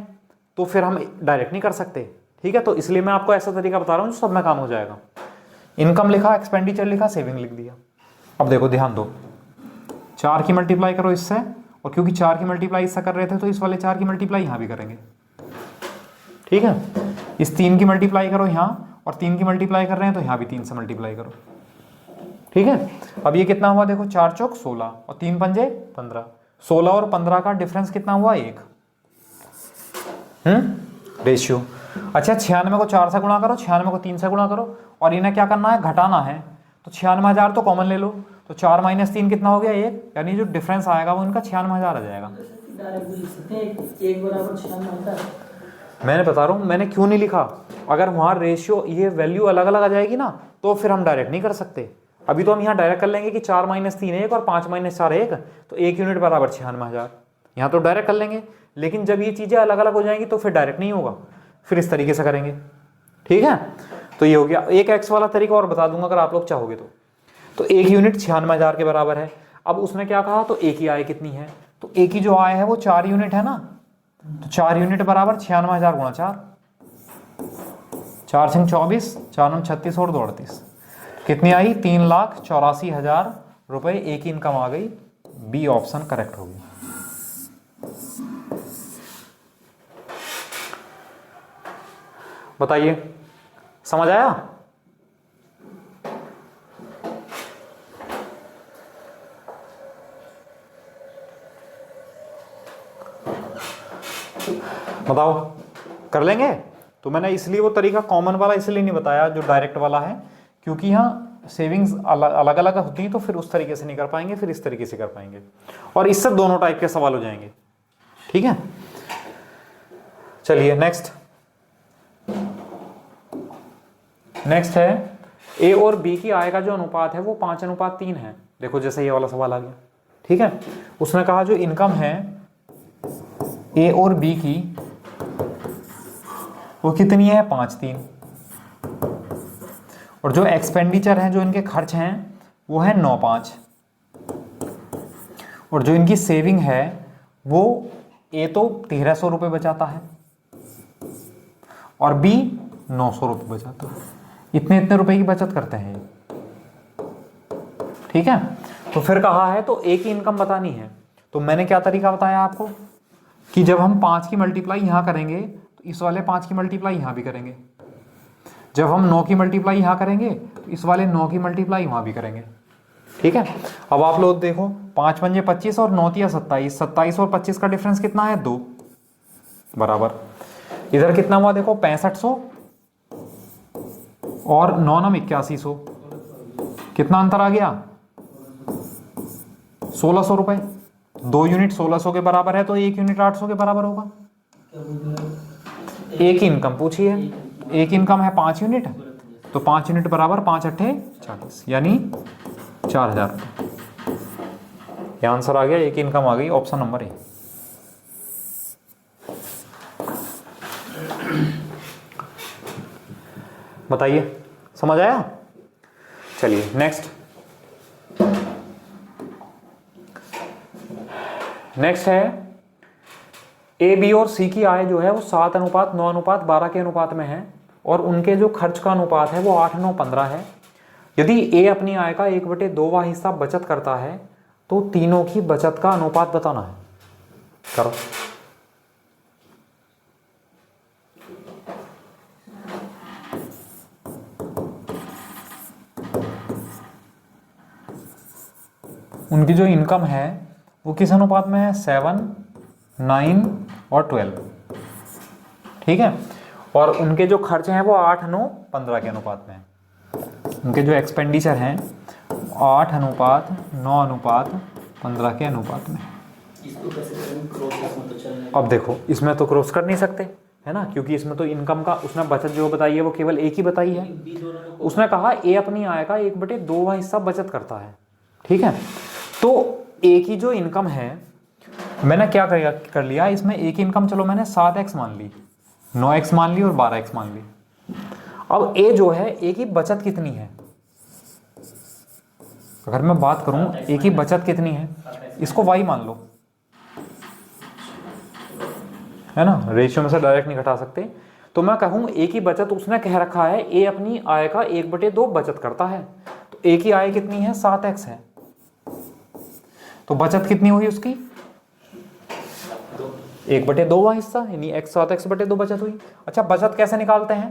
तो फिर हम डायरेक्ट नहीं कर सकते। ठीक है, तो इसलिए मैं आपको ऐसा तरीका बता रहा हूं जो सब में काम हो जाएगा। इनकम लिखा, एक्सपेंडिचर लिखा, सेविंग लिख दिया। अब देखो ध्यान दो, 4 की मल्टीप्लाई करो इससे, और क्योंकि 4 की मल्टीप्लाई इससे कर रहे थे तो इस वाले 4 की मल्टीप्लाई यहां भी करेंगे। ठीक है, इस 3 की मल्टीप्लाई करो यहां, और 3 की मल्टीप्लाई कर रहे हैं तो यहां भी 3 से मल्टीप्लाई करो। ठीक है, अब ये कितना हुआ देखो, 4 चौक 16 और 3 पंजे 15, 16 और 15 का डिफरेंस कितना हुआ 1। रेशियो। अच्छा, 96 को 4 से गुणा करो, 96 को 3 से गुणा करो, और इन्हें क्या करना है, घटाना है। तो 96,000 तो कॉमन ले लो, तो 4 - 3 कितना हो गया 1, यानी जो डिफरेंस आएगा वो इनका 96,000 आ जाएगा। मैंने बता रहा हूँ, मैंने क्यों नहीं लिखा, अगर वहाँ रेशियो ये वैल्यू अलग अलग आ जाएगी ना तो फिर हम डायरेक्ट नहीं कर सकते। अभी तो हम यहाँ डायरेक्ट कर लेंगे कि 4 - 3 1 और 5 - 4 1, तो 1 यूनिट बराबर 96,000, यहाँ तो डायरेक्ट कर लेंगे। लेकिन जब ये चीज़ें अलग अलग हो जाएंगी तो फिर डायरेक्ट नहीं होगा, फिर इस तरीके से करेंगे। ठीक है, तो ये हो गया। एक एक्स वाला तरीका और बता दूंगा अगर आप लोग चाहोगे तो 1 यूनिट 96,000 के बराबर है। अब उसने क्या कहा, तो ए की आय कितनी है, तो ए की जो आय है वो 4 यूनिट है ना, तो 4 यूनिट बराबर 96,000 गुणा 4, 4 × 24, 4 × 36 और 2 38, कितनी आई 3,84,000 रुपए ए की इनकम आ गई। बी ऑप्शन करेक्ट होगी। बताइए, समझ आया? बताओ, कर लेंगे? तो मैंने इसलिए वो तरीका कॉमन वाला इसलिए नहीं बताया जो डायरेक्ट वाला है, क्योंकि यहाँ सेविंग्स अलग अलग होती हैं तो फिर उस तरीके से नहीं कर पाएंगे, फिर इस तरीके से कर पाएंगे, और इससे दोनों टाइप के सवाल हो जाएंगे। ठीक है, चलिए नेक्स्ट है ए और बी की आय का जो अनुपात है वो 5:3 है। देखो जैसे ये वाला सवाल आ गया। ठीक है, उसने कहा जो इनकम है ए और बी की वो कितनी है 5:3, और जो एक्सपेंडिचर है, जो इनके खर्च हैं वो है 9:5, और जो इनकी सेविंग है वो ए तो 1,300 रुपये बचाता है और बी 900 रुपये बचाता है। इतने रुपए की बचत करते हैं। ठीक है, तो फिर कहा है तो ए की इनकम बतानी है। तो मैंने क्या तरीका बताया आपको कि जब हम 5 की मल्टीप्लाई यहां करेंगे तो इस वाले 5 की मल्टीप्लाई यहां भी करेंगे, जब हम 9 की मल्टीप्लाई यहां करेंगे तो इस वाले 9 की मल्टीप्लाई वहां भी करेंगे। ठीक है, अब आप लोग देखो 5 पंजे 25 और 9 तिया 27, 27 और 25 का डिफरेंस कितना है 2 बराबर। इधर कितना हुआ देखो 6500 और 9 9 8100, कितना अंतर आ गया 1,600 रुपए। 2 यूनिट 1,600 के बराबर है तो 1 यूनिट 800 के बराबर होगा। एक इनकम पूछिए, एक इनकम है 5 यूनिट, तो 5 यूनिट बराबर 5 × 8 = 40, यानी 4,000 रुपये। यह आंसर आ गया, एक इनकम आ गई, ऑप्शन नंबर ए। बताइए, समझ आया? चलिए नेक्स्ट है ए बी और सी की आय जो है वो 7:9:12 के अनुपात में है, और उनके जो खर्च का अनुपात है वो 8:9:15 है। यदि ए अपनी आय का 1/2वां हिस्सा बचत करता है तो तीनों की बचत का अनुपात बताना है। करो। उनकी जो इनकम है वो किस अनुपात में है? 7, 9 और 12। ठीक है। और उनके जो खर्चे हैं वो 8, 9, 15 के अनुपात में है। उनके जो एक्सपेंडिचर हैं 8 अनुपात 9 अनुपात 15 के अनुपात में। इसको कैसे करें? क्रॉस इसमें तो चलने अब देखो, इसमें तो क्रॉस कर नहीं सकते है ना, क्योंकि इसमें तो इनकम का उसने बचत जो बताई है वो केवल एक ही बताई है। बी दोनों में उसने कहा ए अपनी आय का 1/2वां हिस्सा बचत करता है। ठीक है। तो ए की जो इनकम है, मैंने क्या कर लिया इसमें, ए की इनकम चलो मैंने 7x मान ली, 9x मान ली और 12x मान ली। अब ए जो है, ए की बचत कितनी है? अगर मैं बात करूं ए की बचत कितनी है, इसको y मान लो, है ना, रेशियो में से डायरेक्ट नहीं घटा सकते। तो मैं कहूं ए की बचत, उसने कह रखा है ए अपनी आय का 1/2 बचत करता है, तो ए की आय कितनी है? 7x है। तो बचत कितनी हुई उसकी? 1/2वां हिस्सा, यानी 7x/2 बचत हुई। अच्छा, बचत कैसे निकालते हैं?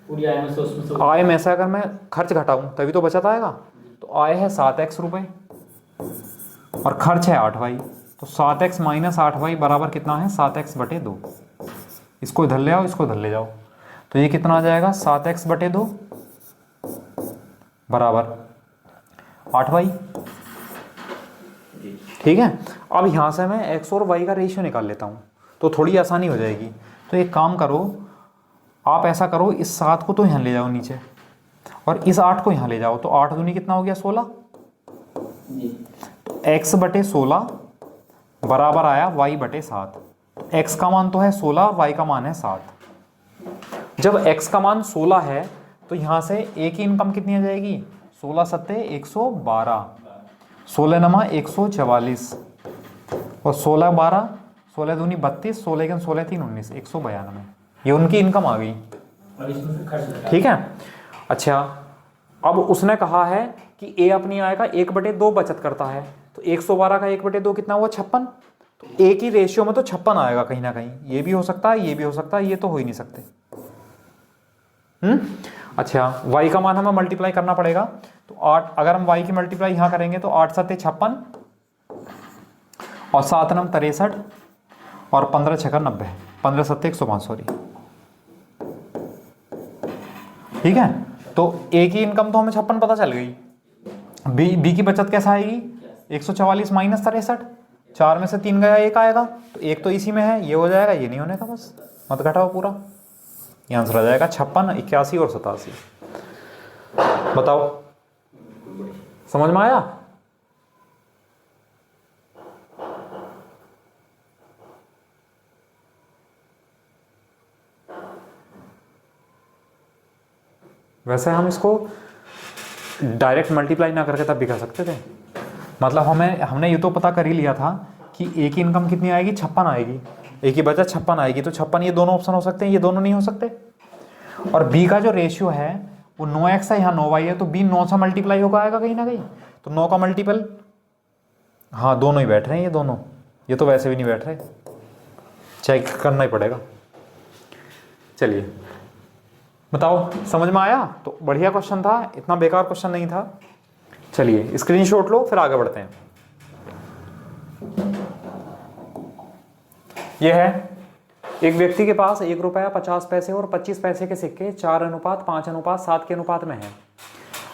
पूरी आय में से उसमें से आय में से अगर मैं खर्च घटाऊं तभी तो बचत आएगा। तो आय है 7x रुपए और खर्च है 8y, तो 7x - 8y बराबर कितना है? 7x/2। इसको इधर ले आओ, इसको इधर ले जाओ, तो ये कितना आ जाएगा? 7x/2 बराबर 8y। ठीक है। अब यहां से मैं x और y का रेशियो निकाल लेता हूं तो थोड़ी आसानी हो जाएगी। तो एक काम करो, आप ऐसा करो, इस 7 को तो यहाँ ले जाओ नीचे और इस 8 को यहाँ ले जाओ, तो 8 दूनी कितना हो गया? 16। तो x/16 बराबर आया y/7। x का मान तो है 16, y का मान है 7। जब x का मान 16 है तो यहाँ से a की इनकम कितनी आ जाएगी? 16 सत्ते 112, 16 नमा 144 और 16 12, 16 दूनी 32, 16 के 16 3 19, 192। ये उनकी इनकम आ गई। और इसमें से खर्च घटा। ठीक है। अच्छा, अब उसने कहा है कि ए अपनी आय का 1/2 बचत करता है, तो 112 का 1/2 कितना हुआ? 56। तो ए की रेशियो में तो 56 आएगा कहीं ना कहीं, ये भी हो सकता है, ये भी हो सकता है, ये तो हो ही नहीं सकते। अच्छा, y का मान हमें मल्टीप्लाई करना पड़ेगा, तो 8, अगर हम y की मल्टीप्लाई यहाँ करेंगे तो 8 सत्ते 56 और 7 नम 63 और 15 छक्का 90, 15 सत्ते 105, सॉरी। ठीक है। तो ए की इनकम तो हमें 56 पता चल गई। बी की बचत कैसा आएगी? 144 - 63, 4 में से 3 गया, 1 आएगा, तो 1 तो इसी में है, ये हो जाएगा, ये नहीं होने का, बस मत घटाओ पूरा। ये आंसर आ जाएगा 56, 81 और 87। बताओ, समझ में आया? वैसे हम इसको डायरेक्ट मल्टीप्लाई ना करके तब भी कर सकते थे। मतलब हमने ये तो पता कर ही लिया था कि ए की इनकम कितनी आएगी? 56 आएगी, ए की बचत 56 आएगी, तो 56 ये दोनों ऑप्शन हो सकते हैं, ये दोनों नहीं हो सकते। और बी का जो रेशियो है वो 9x है, यहाँ 9y है, तो बी 9 से मल्टीप्लाई होगा आएगा कहीं ना कहीं, तो 9 का मल्टीपल, हाँ दोनों ही बैठ रहे हैं, ये दोनों, ये तो वैसे भी नहीं बैठ रहे, चेक करना ही पड़ेगा। चलिए बताओ, समझ में आया? तो बढ़िया क्वेश्चन था, इतना बेकार क्वेश्चन नहीं था। चलिए स्क्रीनशॉट लो, फिर आगे बढ़ते हैं। यह है, एक व्यक्ति के पास 1 रुपया 50 पैसे और 25 पैसे के सिक्के 4:5:7 के अनुपात में हैं।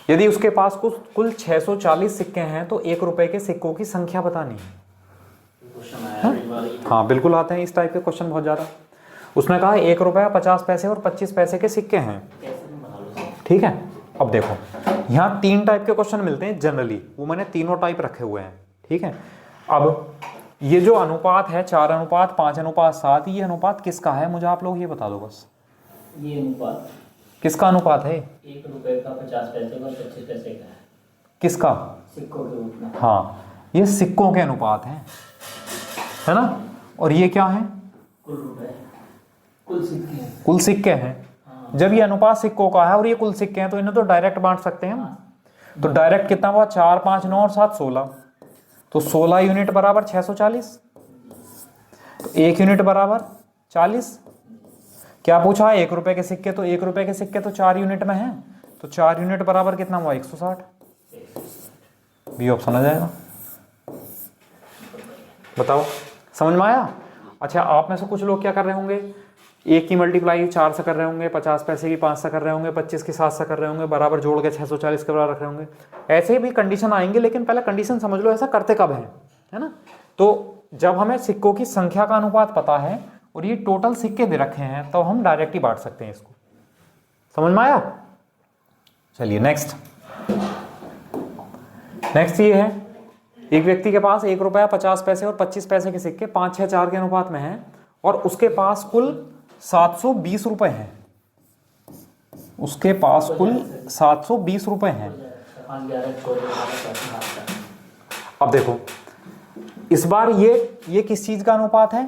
यदि उसके पास कुल 640 सिक्के हैं तो 1 रुपए के सिक्कों की संख्या बतानी है। हाँ बिल्कुल आते हैं इस टाइप के क्वेश्चन बहुत ज़्यादा। उसने कहा 1 रुपया 50 पैसे और 25 पैसे के सिक्के हैं। ठीक है। अब देखो, यहाँ 3 टाइप के क्वेश्चन मिलते हैं जनरली, वो मैंने तीनों टाइप रखे हुए हैं। ठीक है। अब ये जो अनुपात है 4:5:7, ये अनुपात किसका है? मुझे आप लोग ये बता दो बस। ये अनुपात किसका अनुपात है? 1 रुपए का 50 पैसे का 25 पैसे का है। किसका? सिक्कों के रूप में। हाँ, ये सिक्कों के अनुपात हैं, है ना। और ये क्या है? कुल रुपए, कुल सिक्के हैं। कुल सिक्के हैं। जब ये अनुपात सिक्कों का है और ये कुल सिक्के हैं तो इन्हें तो डायरेक्ट बांट सकते हैं हम। तो डायरेक्ट कितना हुआ, 4 5 9 और 7 16, तो 16 यूनिट बराबर 640, तो 1 यूनिट बराबर 40। क्या पूछा है, 1 रुपए के सिक्के, तो 1 रुपए के सिक्के तो 4 यूनिट में है, तो 4 यूनिट बराबर कितना हुआ, 160। बी ऑप्शन आ जाएगा। बताओ समझ में आया। अच्छा, आप में से कुछ लोग क्या कर रहे होंगे, 1 की मल्टीप्लाई 4 से कर रहे होंगे, 50 पैसे की 5 से कर रहे होंगे, 25 की 7 से कर रहे होंगे, बराबर जोड़ के 640 के बराबर रख रहे होंगे। ऐसे भी कंडीशन आएंगे, लेकिन पहले कंडीशन समझ लो ऐसा करते कब है ना। तो जब हमें सिक्कों की संख्या का अनुपात पता है और ये टोटल सिक्के दे रखे हैं, तो हम डायरेक्ट ही बांट सकते हैं इसको। समझ में आया। चलिए नेक्स्ट ये है, एक व्यक्ति के पास 1 रुपया 50 पैसे और 25 पैसे के सिक्के 5 6 4 के अनुपात में हैं और उसके पास कुल 720 रुपए हैं। उसके पास कुल 720 रुपए हैं। अब देखो, इस बार ये किस चीज का अनुपात है,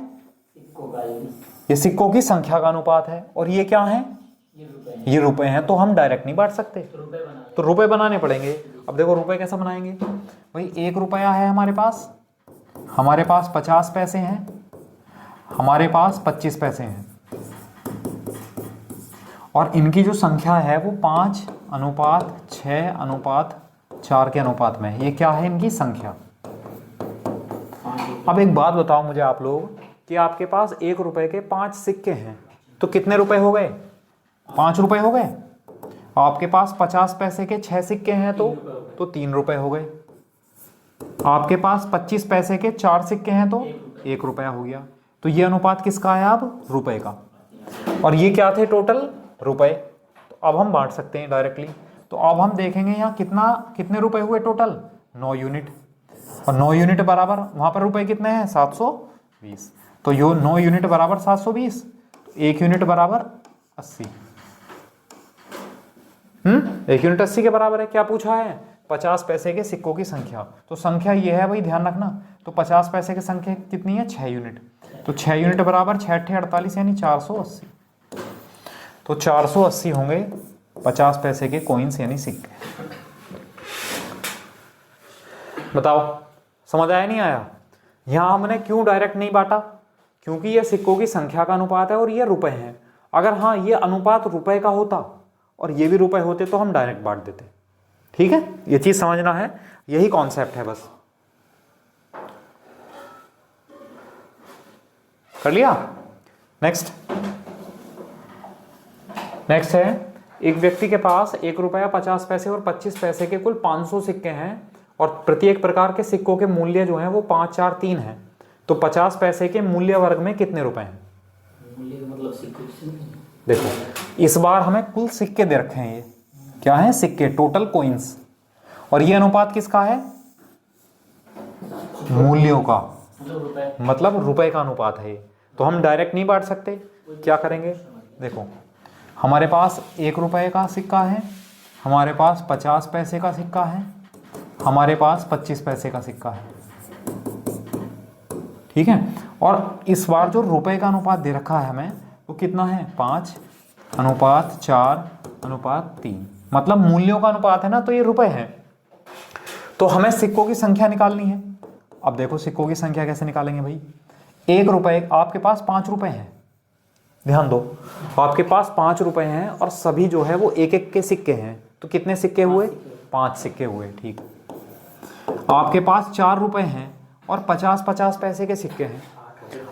ये सिक्कों की संख्या का अनुपात है, और ये क्या है, ये रुपए हैं। तो हम डायरेक्ट नहीं बांट सकते, तो रुपए बनाने पड़ेंगे। अब देखो रुपए कैसा बनाएंगे भाई, 1 रुपया है हमारे पास 50 पैसे हैं, हमारे पास 25 पैसे हैं, और इनकी जो संख्या है वो 5:6:4 के अनुपात में है। ये क्या है, इनकी संख्या। अब एक बात बताओ मुझे आप लोग, कि आपके पास 1 रुपए के 5 सिक्के हैं, तो कितने रुपए हो गए, 5 रुपए हो गए। आपके पास 50 पैसे के 6 सिक्के हैं, तो 3 रुपए हो गए। आपके पास 25 पैसे के 4 सिक्के हैं, तो 1 रुपया हो गया। तो ये अनुपात किसका है, अब रुपए का। और ये क्या थे, टोटल रुपए। तो अब हम बांट सकते हैं डायरेक्टली। तो अब हम देखेंगे यहाँ कितने रुपए हुए टोटल, 9 यूनिट, और 9 यूनिट बराबर वहां पर रुपए कितने हैं, 720। तो यो 9 यूनिट बराबर 720, तो 1 यूनिट बराबर 80। 1 यूनिट 80 के बराबर है। क्या पूछा है, 50 पैसे के सिक्कों की संख्या। तो संख्या ये है भाई, ध्यान रखना। तो 50 पैसे की संख्या कितनी है, 6 यूनिट। तो 6 यूनिट बराबर 6 × 48 यानी 480। तो 480 होंगे 50 पैसे के कॉइन्स यानी सिक्के। बताओ समझ आया नहीं आया। यहां हमने क्यों डायरेक्ट नहीं बांटा, क्योंकि ये सिक्कों की संख्या का अनुपात है और ये रुपए हैं। अगर हाँ ये अनुपात रुपए का होता और ये भी रुपए होते तो हम डायरेक्ट बांट देते। ठीक है, ये चीज समझना है, यही कॉन्सेप्ट है बस। कर लिया। नेक्स्ट है, एक व्यक्ति के पास 1 रुपया 50 पैसे और 25 पैसे के कुल 500 सिक्के हैं और प्रत्येक प्रकार के सिक्कों के मूल्य जो हैं वो 5 4 3 हैं। तो 50 पैसे के मूल्य वर्ग में कितने रुपए हैं। मतलब देखो इस बार हमें कुल सिक्के दे रखे हैं, ये क्या है, सिक्के, टोटल कॉइन्स। और ये अनुपात किसका है, मूल्यों का, मतलब रुपए का अनुपात है। तो हम डायरेक्ट नहीं बांट सकते। क्या करेंगे, देखो हमारे पास 1 रुपए का सिक्का है, हमारे पास 50 पैसे का सिक्का है, हमारे पास 25 पैसे का सिक्का है। ठीक है, और इस बार जो रुपए का अनुपात दे रखा है हमें वो कितना है, 5:4:3, मतलब मूल्यों का अनुपात है ना, तो ये रुपए है। तो हमें सिक्कों की संख्या निकालनी है। अब देखो सिक्कों की संख्या कैसे निकालेंगे भाई। 1 रुपए, आपके पास 5 रुपए हैं, ध्यान दो, आपके पास 5 रुपए हैं और सभी जो है वो 1 के सिक्के हैं। तो कितने सिक्के हुए, 5 सिक्के हुए। ठीक, आपके पास 4 रुपए हैं और 50 पैसे के सिक्के हैं।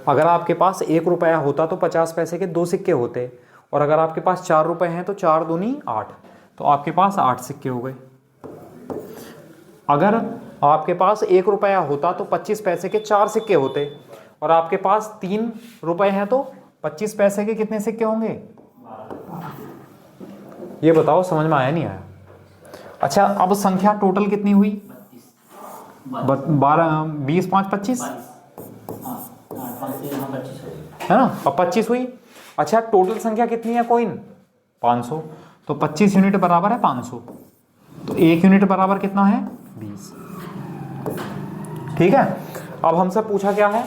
अगर आपके पास 1 रुपया होता तो 50 पैसे के 2 सिक्के होते, और अगर आपके पास 4 रुपए हैं तो 4 दूनी 8, तो आपके पास 8 सिक्के हो गए। अगर आपके पास 1 रुपया होता तो 25 पैसे के 4 सिक्के होते, और आपके पास 3 रुपए हैं तो 25 पैसे के कितने सिक्के होंगे, ये बताओ समझ में आया नहीं आया। अच्छा, अब संख्या टोटल कितनी हुई, 12 20 5 25 है ना, अब 25 हुई। अच्छा, टोटल संख्या कितनी है कॉइन, 500। तो 25 यूनिट बराबर है 500, तो 1 यूनिट बराबर कितना है, 20। ठीक है, अब हमसे पूछा क्या है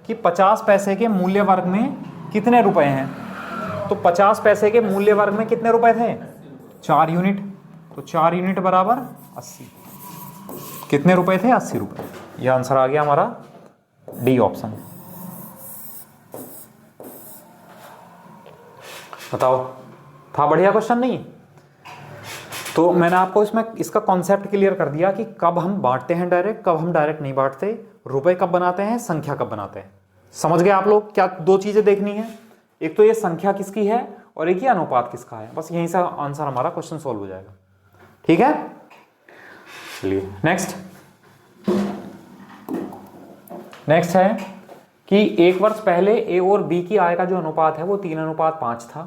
कि 50 पैसे के मूल्य वर्ग में कितने रुपए हैं। तो 50 पैसे के मूल्य वर्ग में कितने रुपए थे? 4 यूनिट। तो 4 यूनिट बराबर 80। कितने रुपए थे? 80 रुपए। यह आंसर आ गया हमारा डी ऑप्शन। बताओ, था बढ़िया क्वेश्चन नहीं? तो मैंने आपको इसमें इसका कॉन्सेप्ट क्लियर कर दिया कि कब हम बांटते हैं डायरेक्ट, कब हम डायरेक्ट नहीं बांटते, रुपए कब बनाते हैं, संख्या कब बनाते हैं। समझ गए आप लोग? क्या दो चीजें देखनी है, एक तो ये संख्या किसकी है और एक ये अनुपात किसका है। बस यहीं से आंसर हमारा क्वेश्चन सॉल्व हो जाएगा। ठीक है, चलिए नेक्स्ट है कि 1 वर्ष पहले ए और बी की आय का जो अनुपात है वो 3:5 था।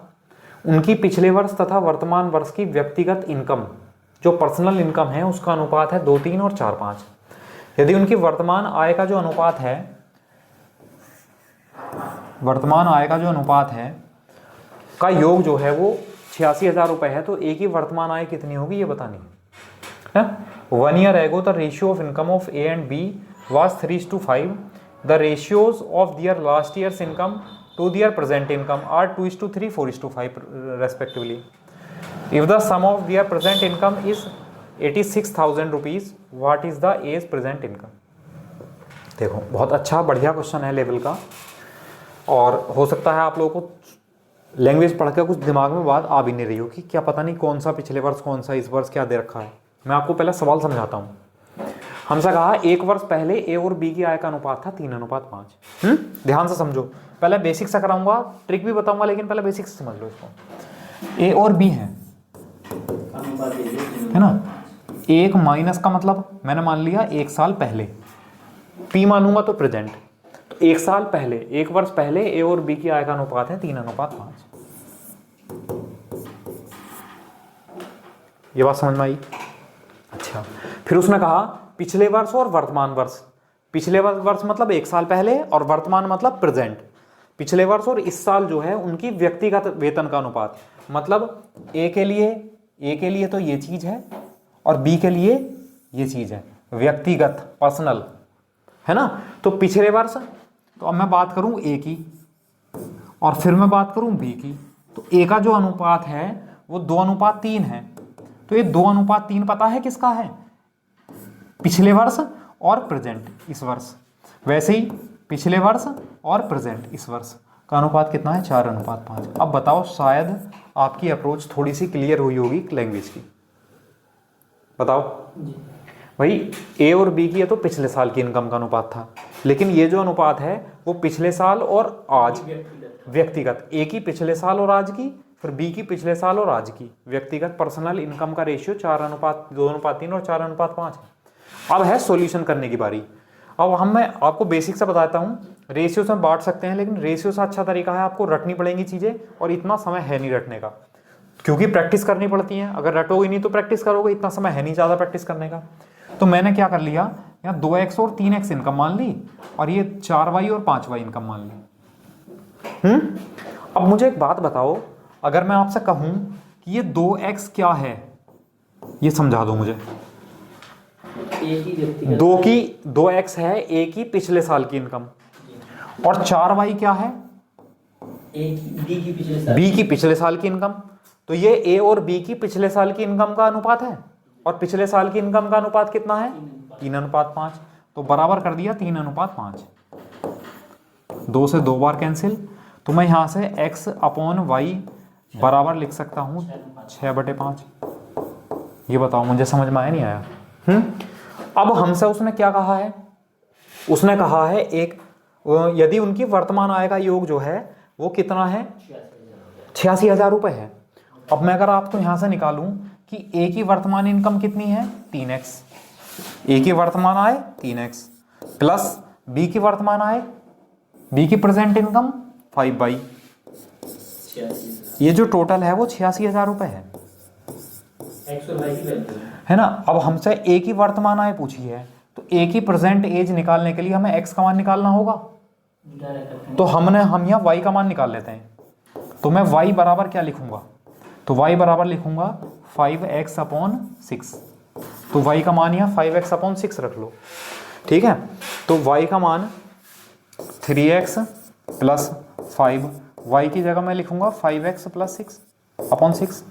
उनकी पिछले वर्ष तथा वर्तमान वर्ष की व्यक्तिगत इनकम, जो पर्सनल इनकम है, उसका अनुपात है 2, 3 और 4, 5। यदि उनकी वर्तमान आय का जो अनुपात है, वर्तमान आय का जो अनुपात है का योग जो है वो 86,000 रुपए है, तो ए की वर्तमान आय कितनी होगी ये बतानी है। 1 year ago the ratio of income of A and B was 3:5. The ratios of their last year's income to their present income are 2:3, 4:5 respectively. If the sum of their present income is 86,000 rupees, what is the A's present income? देखो, बहुत अच्छा बढ़िया question है level का, और हो सकता है आप लोगों को लैंग्वेज पढ़ कर कुछ दिमाग में बात आ भी नहीं रही हो कि क्या पता नहीं कौन सा पिछले वर्ष, कौन सा इस वर्ष, क्या दे रखा है। मैं आपको पहले सवाल समझाता हूँ। हमसे कहा 1 वर्ष पहले ए और बी की आय का अनुपात था 3:5। ध्यान से समझो, पहले बेसिक से कराऊंगा, ट्रिक भी बताऊंगा, लेकिन पहले बेसिक से समझ लो इसको। ए और बी है ना, 1 माइनस का मतलब मैंने मान लिया 1 साल पहले, पी मानूंगा तो प्रेजेंट। तो 1 साल पहले, 1 वर्ष पहले ए और बी की आय का अनुपात है 3:5। ये बात समझ में आई? अच्छा, फिर उसने कहा पिछले वर्ष और वर्तमान वर्ष। पिछले वर्ष मतलब 1 साल पहले, और वर्तमान मतलब प्रेजेंट। पिछले वर्ष और इस साल जो है उनकी व्यक्तिगत वेतन का अनुपात, मतलब ए के लिए तो ये चीज है और बी के लिए ये चीज है, व्यक्तिगत, पर्सनल, है ना। तो पिछले वर्ष, तो अब मैं बात करूं ए की और फिर मैं बात करूं बी की, तो ए का जो अनुपात है वो 2:3 है। तो ये 2:3 पता है किसका है? पिछले वर्ष और प्रेजेंट इस वर्ष। वैसे ही पिछले वर्ष और प्रेजेंट इस वर्ष का अनुपात कितना है? 4:5। अब बताओ, शायद आपकी अप्रोच थोड़ी सी क्लियर हुई होगी लैंग्वेज की। बताओ भाई, ए और बी की ये तो पिछले साल की इनकम का अनुपात था, लेकिन ये जो अनुपात है वो पिछले साल और आज, व्यक्तिगत। ए की पिछले साल और आज की, फिर बी की पिछले साल और आज की व्यक्तिगत पर्सनल इनकम का रेशियो 4:2:3 और 4:5 है। अब है सॉल्यूशन करने की बारी। अब मैं आपको बेसिक से बताता हूँ, रेशियो से बांट सकते हैं, लेकिन रेशियो से अच्छा तरीका है आपको रटनी पड़ेंगी चीजें, और इतना समय है नहीं रटने का, क्योंकि प्रैक्टिस करनी पड़ती है। अगर रटोगे नहीं तो प्रैक्टिस करोगे, इतना समय है नहीं ज्यादा प्रैक्टिस करने का। तो मैंने क्या कर लिया, यहाँ 2x और 3x इनकम मान ली, और ये 4y और 5y इनकम मान ली। अब मुझे एक बात बताओ, अगर मैं आपसे कहूं कि ये 2x क्या है, ये समझा दो मुझे। 2x है ए की पिछले साल की इनकम, और 4y क्या है? बी की पिछले साल की इनकम। तो ये ए और बी की पिछले साल की इनकम का अनुपात है, और पिछले साल की इनकम का अनुपात कितना है? 3:5। तो बराबर कर दिया 3:5। 2 से 2 बार कैंसिल, तो मैं यहां से x/y बराबर लिख सकता हूं 6/5। ये बताओ, मुझे समझ में आया नहीं आया? अब हमसे उसने क्या कहा है? उसने कहा है यदि उनकी वर्तमान आय का योग जो है वो कितना है? 86,000 रुपए है। अब मैं अगर आपको यहां से निकालूं कि ए की वर्तमान इनकम कितनी है? 3x। ए की वर्तमान आय 3x प्लस बी की वर्तमान आय, बी की प्रेजेंट इनकम 5y। ये जो टोटल है वो 86,000 रुपए है, है ना। अब हमसे ए की वर्तमान आय पूछी है, तो ए की प्रेजेंट एज निकालने के लिए हमें x का मान निकालना होगा, तो हम यहाँ y का मान निकाल लेते हैं। तो मैं y बराबर क्या लिखूंगा? तो y बराबर लिखूंगा 5x/6। तो y का मान यहाँ 5x/6 रख लो, ठीक है। तो y का मान 3x + 5 y की जगह मैं लिखूंगा 5x + 6 अपॉन 6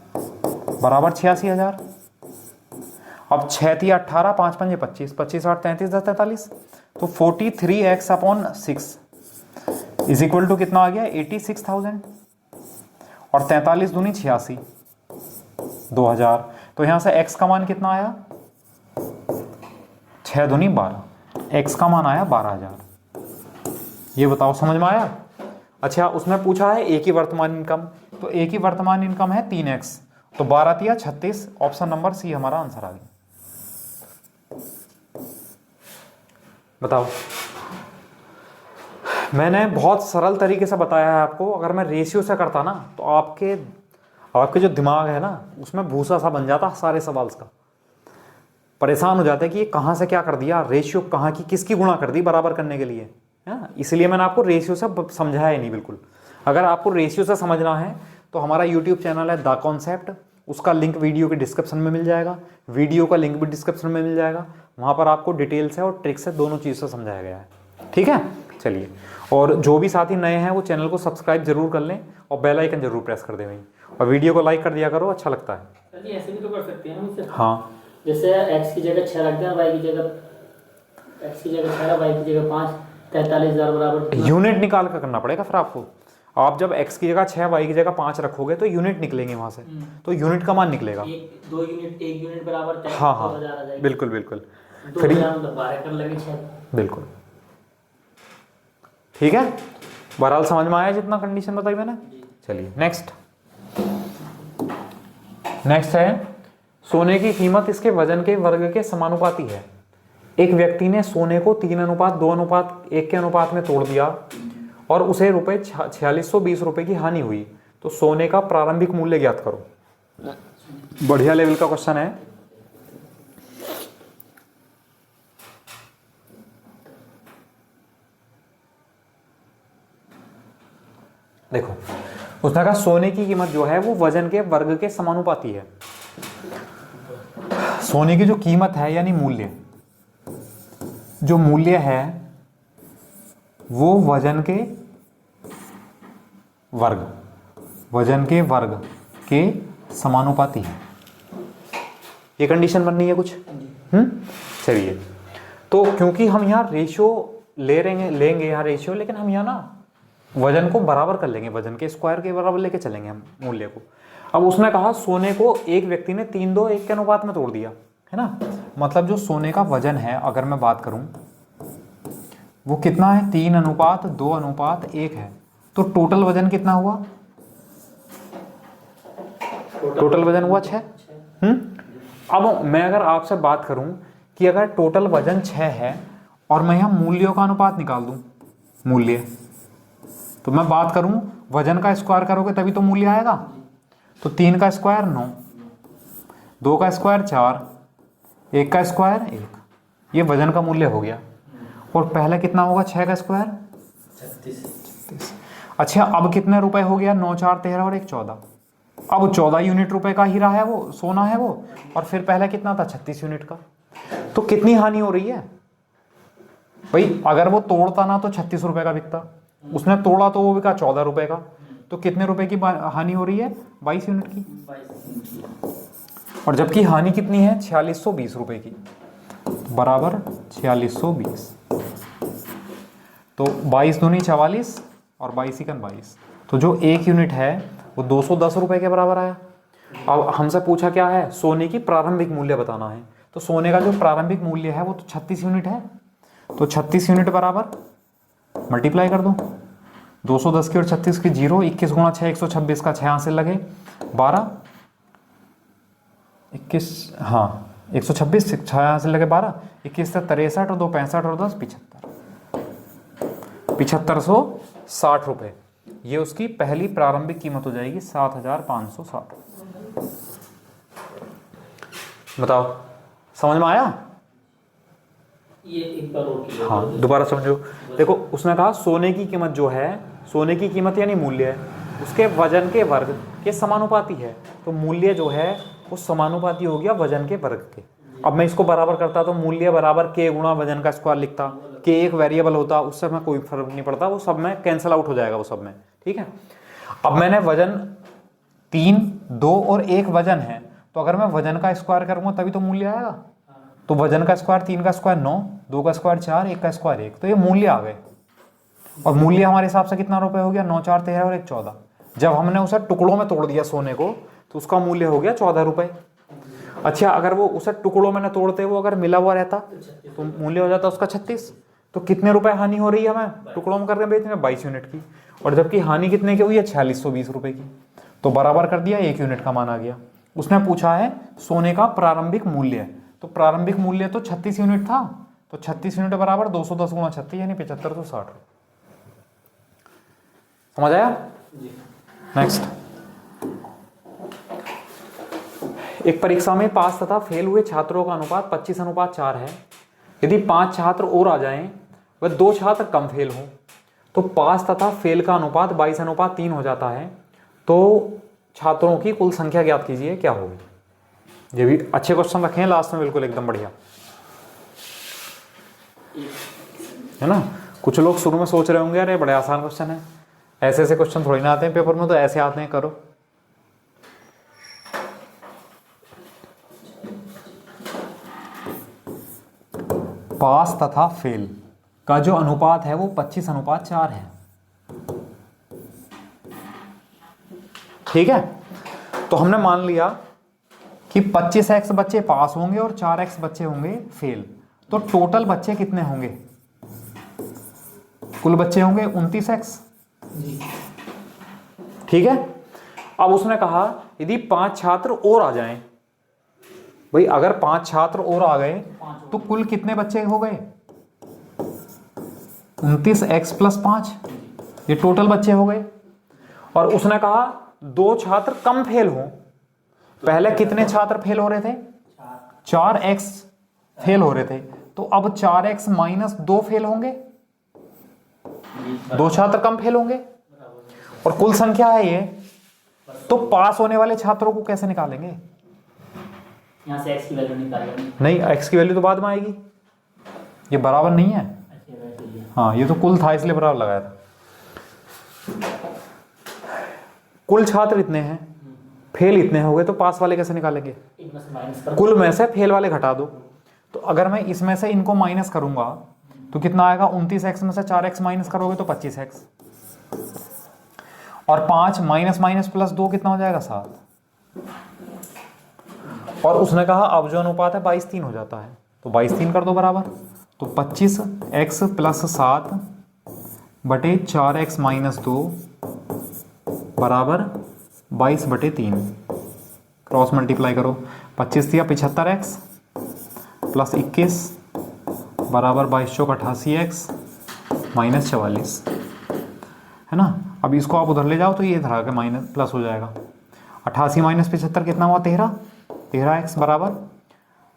बराबर 86,000। अब 6 × 18, 5 × 5 = 25, 25 8 33 10 43, तो 43x upon 6 is equal to कितना आ गया 86,000 और 43 दूनी 86 2000। तो यहां से x का मान कितना आया 6 दूनी 12, x का मान आया 12,000। ये बताओ समझ में आया। अच्छा उसमें पूछा है ए की वर्तमान इनकम, तो ए की वर्तमान इनकम है 3x, तो 12 × 36, ऑप्शन नंबर सी हमारा आंसर आ गया। बताओ मैंने बहुत सरल तरीके से बताया है आपको। अगर मैं रेशियो से करता ना तो आपके जो दिमाग है ना उसमें भूसा सा बन जाता सारे सवाल का, परेशान हो जाते कि ये कहाँ से क्या कर दिया, रेशियो कहाँ की किसकी गुणा कर दी बराबर करने के लिए, है ना। इसलिए मैंने आपको रेशियो से समझाया ही नहीं बिल्कुल। अगर आपको रेशियो से समझना है तो हमारा यूट्यूब चैनल है द कॉन्सेप्ट, उसका लिंक वीडियो के डिस्क्रिप्शन में मिल जाएगा, वीडियो का लिंक भी डिस्क्रिप्शन में मिल जाएगा। वहाँ पर आपको डिटेल से और ट्रिक से दोनों चीज़ से समझाया गया है, ठीक है। चलिए, और जो भी साथी नए हैं वो चैनल को सब्सक्राइब जरूर कर लें और बेल आइकन जरूर प्रेस कर दें भाई, और वीडियो को लाइक कर दिया करो, अच्छा लगता है। सर ऐसे भी तो कर सकते हैं हम इसे। हाँ, जैसे x की जगह 6 रख दें, y की जगह 6, y की जगह 5, 43,000 बराबर यूनिट निकाल कर करना पड़ेगा फिर आपको। आप जब x की जगह 6 y की जगह 5 रखोगे तो यूनिट निकलेंगे वहां से, तो यूनिट का मान निकलेगा। एक यूनिट बराबर 23,000 हाँ आ हाँ जाएगी। बिल्कुल बिल्कुल, 2,000 मतलब 12 कर लगे 6। बिल्कुल ठीक है। बहरहाल समझ में आया जितना कंडीशन बताई मैंने। चलिए नेक्स्ट है सोने की कीमत इसके वजन के वर्ग के समानुपाती है। एक व्यक्ति ने सोने को 3:2:1 के अनुपात में तोड़ दिया और उसे रुपए 4620 रुपए की हानि हुई, तो सोने का प्रारंभिक मूल्य ज्ञात करो। बढ़िया लेवल का क्वेश्चन है। देखो उसने कहा सोने की कीमत जो है वो वजन के वर्ग के समानुपाती है। सोने की जो कीमत है यानी मूल्य, जो मूल्य है वो वजन के वर्ग के समानुपाती है। ये कंडीशन बननी है कुछ। चलिए, तो क्योंकि हम यहाँ रेशियो लेंगे यहाँ रेशियो, लेकिन हम यहाँ ना वजन को बराबर कर लेंगे, वजन के स्क्वायर के बराबर लेके चलेंगे हम मूल्य को। अब उसने कहा सोने को एक व्यक्ति ने 3:2:1 के अनुपात में तोड़ दिया, है ना। मतलब जो सोने का वजन है अगर मैं बात करूं वो कितना है 3:2:1 है, तो टोटल वजन कितना हुआ, टोटल वजन हुआ 6। अब मैं अगर आपसे बात करूं कि अगर टोटल वजन 6 है और मैं यहाँ मूल्यों का अनुपात निकाल दूं, मूल्य, तो मैं बात करूं वजन का स्क्वायर करोगे तभी तो मूल्य आएगा। तो 3 का स्क्वायर 9, 2 का स्क्वायर 4, 1 का स्क्वायर 1, ये वजन का मूल्य हो गया। और पहले कितना होगा 6 का स्क्वायर 36। अच्छा अब कितने रुपए हो गया, 9 4 13 और 1 14। अब 14 यूनिट रुपए का हीरा है वो, सोना है वो, और फिर पहले कितना था 36 यूनिट का। तो कितनी हानि हो रही है भाई, अगर वो तोड़ता ना तो 36 रुपए का बिकता, उसने तोड़ा तो वो बिका 14 रुपए का, तो कितने रुपए की हानि हो रही है 22 यूनिट की। और जबकि हानि कितनी है 4620 रुपए की, बराबर 4620, तो 22 दूनी 44 और 22 इकन 22, तो जो 1 यूनिट है वो 210 रुपए के बराबर आया। अब हमसे पूछा क्या है, सोने की प्रारंभिक मूल्य बताना है, तो सोने का जो प्रारंभिक मूल्य है वो तो 36 यूनिट है, तो 36 यूनिट बराबर मल्टीप्लाई कर दो, 210 की और 36 की 0, 21 गुणा 6 126 का 6 हासिल लगे 12, 21 हाँ 126 6 हासिल लगे 12, 21 से 63 और 2 65 और 10 75,760 रुपए, ये उसकी पहली प्रारंभिक कीमत हो जाएगी 7,560। बताओ समझ में आया। ये एक बार और क्लियर हाँ दोबारा समझो। देखो उसने कहा सोने की कीमत जो है, सोने की कीमत यानी मूल्य है, उसके वजन के वर्ग के समानुपाती है, तो मूल्य जो है वो समानुपाती हो गया वजन के वर्ग के। अब मैं इसको बराबर करता तो मूल्य बराबर k गुणा वजन का स्क्वायर लिखता, k एक वेरिएबल होता, उससे मैं कोई फर्क नहीं पड़ता, वो सब में कैंसिल आउट हो जाएगा वो सब में, ठीक है। अब मैंने वजन 3, 2 और 1 वजन है, तो अगर मैं वजन का स्क्वायर करूंगा तभी तो मूल्य आएगा। तो वजन का स्क्वायर 3 का स्क्वायर 9, 2 का स्क्वायर 4, 1 का स्क्वायर 1, तो ये मूल्य आ गए। और मूल्य हमारे हिसाब से कितना रुपए हो गया, 9 4 13 और 1 14। जब हमने उसे टुकड़ों में तोड़ दिया सोने को तो उसका मूल्य हो गया 14 रुपए। अच्छा, अगर वो उसे टुकड़ों में न तोड़ते वो अगर मिला हुआ रहता तो मूल्य हो जाता उसका 36। तो कितने रुपए हानि हो रही है हमें टुकड़ों में करके बेचने में, 22 यूनिट की। और जबकि हानि कितने की हुई है, 4620 रुपए की। तो बराबर कर दिया, 1 यूनिट का मान आ गया। उसने पूछा है सोने का प्रारंभिक मूल्य, तो प्रारंभिक मूल्य तो 36 यूनिट था, तो 36 यूनिट बराबर 210 गुणा 36 यानी 7560। समझ आया? नेक्स्ट, एक परीक्षा में पास तथा फेल हुए छात्रों का अनुपात 25:4 है। यदि 5 छात्र और आ जाएं व 2 छात्र कम फेल हों तो पास तथा फेल का अनुपात 22:3 हो जाता है। तो छात्रों की कुल संख्या ज्ञात कीजिए, क्या होगी। ये भी अच्छे क्वेश्चन रखे हैं लास्ट में, बिल्कुल एकदम बढ़िया है ना। कुछ लोग शुरू में सोच रहे होंगे अरे बड़े आसान क्वेश्चन है, ऐसे ऐसे क्वेश्चन थोड़ी ना आते हैं पेपर में, तो ऐसे आते हैं, करो। पास तथा फेल का जो अनुपात है वो 25:4 है। ठीक है, तो हमने मान लिया कि 25x बच्चे पास होंगे और 4x बच्चे होंगे फेल। तो टोटल बच्चे कितने होंगे, कुल बच्चे होंगे 29x। ठीक है, अब उसने कहा यदि 5 छात्र और आ जाएं, भाई अगर 5 छात्र और आ गए तो कुल कितने बच्चे हो गए, 29x + 5, ये टोटल बच्चे हो गए। और उसने कहा 2 छात्र कम फेल हो। पहले कितने छात्र फेल हो रहे थे, 4x फेल हो रहे थे, तो अब 4x - 2 फेल होंगे, 2 छात्र कम फेल होंगे और कुल संख्या है ये। तो पास होने वाले छात्रों को कैसे निकालेंगे, यहाँ से x की वैल्यू निकालेंगे। नहीं, x की वैल्यू तो बाद में आएगी, ये बराबर नहीं है। हाँ, ये तो कुल था इसलिए बराबर लगाया था। कुल छात्र इतने हैं, फेल इतने हो गए, तो पास वाले कैसे निकालेंगे, कुल में से फेल वाले घटा दो। तो अगर मैं इसमें से इनको माइनस करूंगा तो कितना आएगा, 29x में से 4x माइनस करोगे तो 25x, और 5 माइनस + 2 कितना हो जाएगा, 7। और उसने कहा अब जो अनुपात है 22:3 हो जाता है, तो 22:3 कर दो बराबर। तो 25x + 7 बटे 4x - 2 बराबर 22/3। क्रॉस मल्टीप्लाई करो, 25 दिया 75x + 21 बराबर 22/88x - 44, है ना। अब इसको आप उधर ले जाओ तो ये इधर आके माइनस प्लस हो जाएगा। 88 - 75 कितना हुआ, 13x बराबर,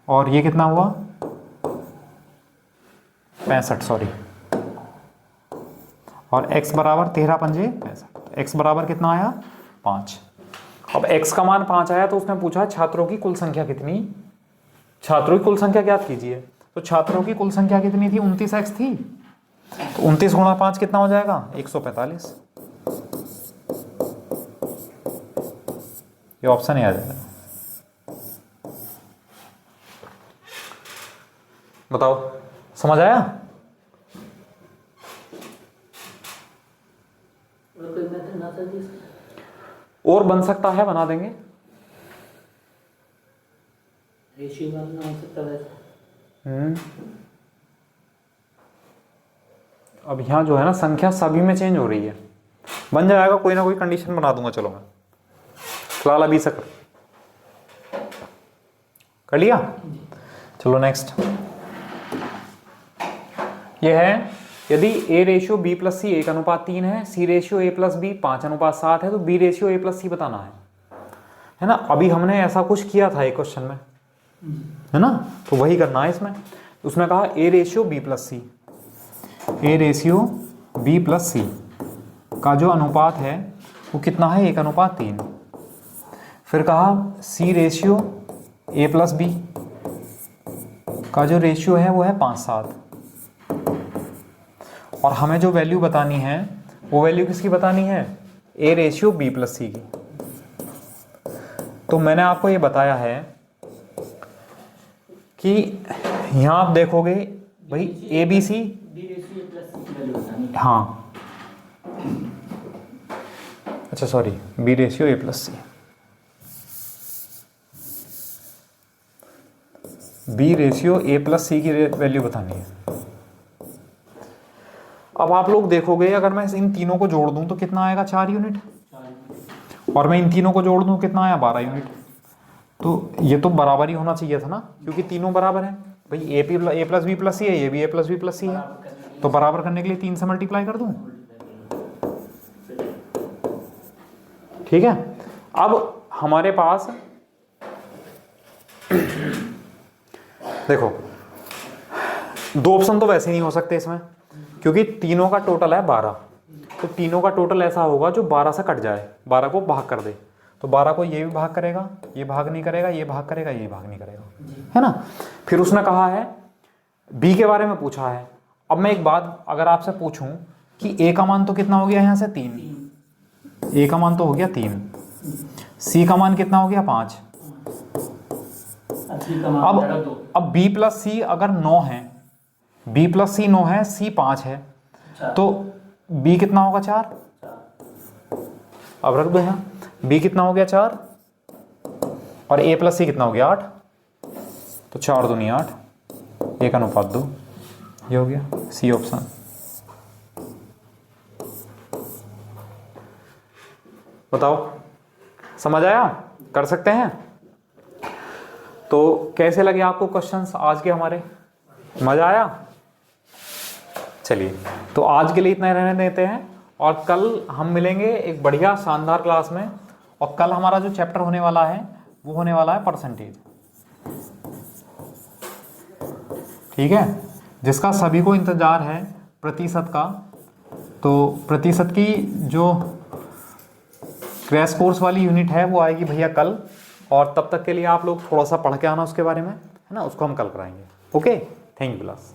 और ये कितना हुआ 65, सॉरी, और x बराबर 13 × 5 = 65, x बराबर कितना आया, 5। अब x का मान 5 आया तो उसने पूछा छात्रों की कुल संख्या कितनी, छात्रों की कुल संख्या ज्ञात कीजिए। तो छात्रों की कुल संख्या कितनी थी, 29x थी, तो 29 × 5 कितना हो जाएगा, 145। ये ऑप्शन ही आ जाएगा। बताओ, समझ आया? और बन सकता है, बना देंगे। रेशियो बनना हो सकता है। अब यहाँ जो है ना संख्या सभी में चेंज हो रही है, बन जाएगा, कोई ना कोई कंडीशन बना दूंगा। चलो मैं फिलहाल अभी से कर लिया। चलो नेक्स्ट, ये है यदि A/B + C 1:3 है, C/A + B 5:7 है, तो B/A + C बताना है ना। अभी हमने ऐसा कुछ किया था एक क्वेश्चन में, है ना, तो वही करना है इसमें। उसने कहा A/B + C, A/B + C का जो अनुपात है वो कितना है, 1:3। फिर कहा C/A + B का जो रेशियो है वो है 5:7, और हमें जो वैल्यू बतानी है वो वैल्यू किसकी बतानी है, ए रेशियो बी प्लस सी की। तो मैंने आपको ये बताया है कि यहाँ आप देखोगे भाई ए बी सी, हाँ अच्छा sorry, B ratio A plus C, B ratio A plus सी की वैल्यू बतानी है। अब आप लोग देखोगे अगर मैं इन तीनों को जोड़ दूं तो कितना आएगा 4 यूनिट, और मैं इन तीनों को जोड़ दूं कितना आया 12 यूनिट। तो ये तो बराबर ही होना चाहिए था ना, क्योंकि तीनों बराबर हैं भाई, ए प्लस बी प्लस सी है, ये भी ए प्लस बी प्लस सी है, तो बराबर करने के लिए 3 से मल्टीप्लाई कर दूं। ठीक है, अब हमारे पास देखो 2 ऑप्शन तो वैसे नहीं हो सकते इसमें, क्योंकि तीनों का टोटल है 12, तो तीनों का टोटल ऐसा होगा जो 12 से कट जाए, 12 को भाग कर दे, तो 12 को ये भी भाग करेगा, ये भाग नहीं करेगा, ये भाग करेगा, ये भाग नहीं करेगा, है ना। फिर उसने कहा है बी के बारे में पूछा है। अब मैं एक बात अगर आपसे पूछूं कि ए का मान तो कितना हो गया यहाँ से 3, ए का मान तो हो गया 3, सी का मान कितना हो गया 5, अब बी प्लस सी अगर 9 है, बी प्लस सी 9 है, सी 5 है, तो बी कितना होगा 4। अब रख दो यहाँ, बी कितना हो गया 4 और ए प्लस सी कितना हो गया 8, तो 4 दूनी 8, 1 अनुपात 2, ये हो गया सी ऑप्शन। बताओ समझ आया, कर सकते हैं। तो कैसे लगे आपको क्वेश्चंस आज के हमारे, मजा आया। चलिए तो आज के लिए इतना ही रहने देते हैं, और कल हम मिलेंगे एक बढ़िया शानदार क्लास में, और कल हमारा जो चैप्टर होने वाला है वो होने वाला है परसेंटेज, ठीक है, जिसका सभी को इंतजार है प्रतिशत का। तो प्रतिशत की जो क्रैश कोर्स वाली यूनिट है वो आएगी भैया कल, और तब तक के लिए आप लोग थोड़ा सा पढ़ के आना उसके बारे में, है ना, उसको हम कल कराएंगे। Okay, thank you class.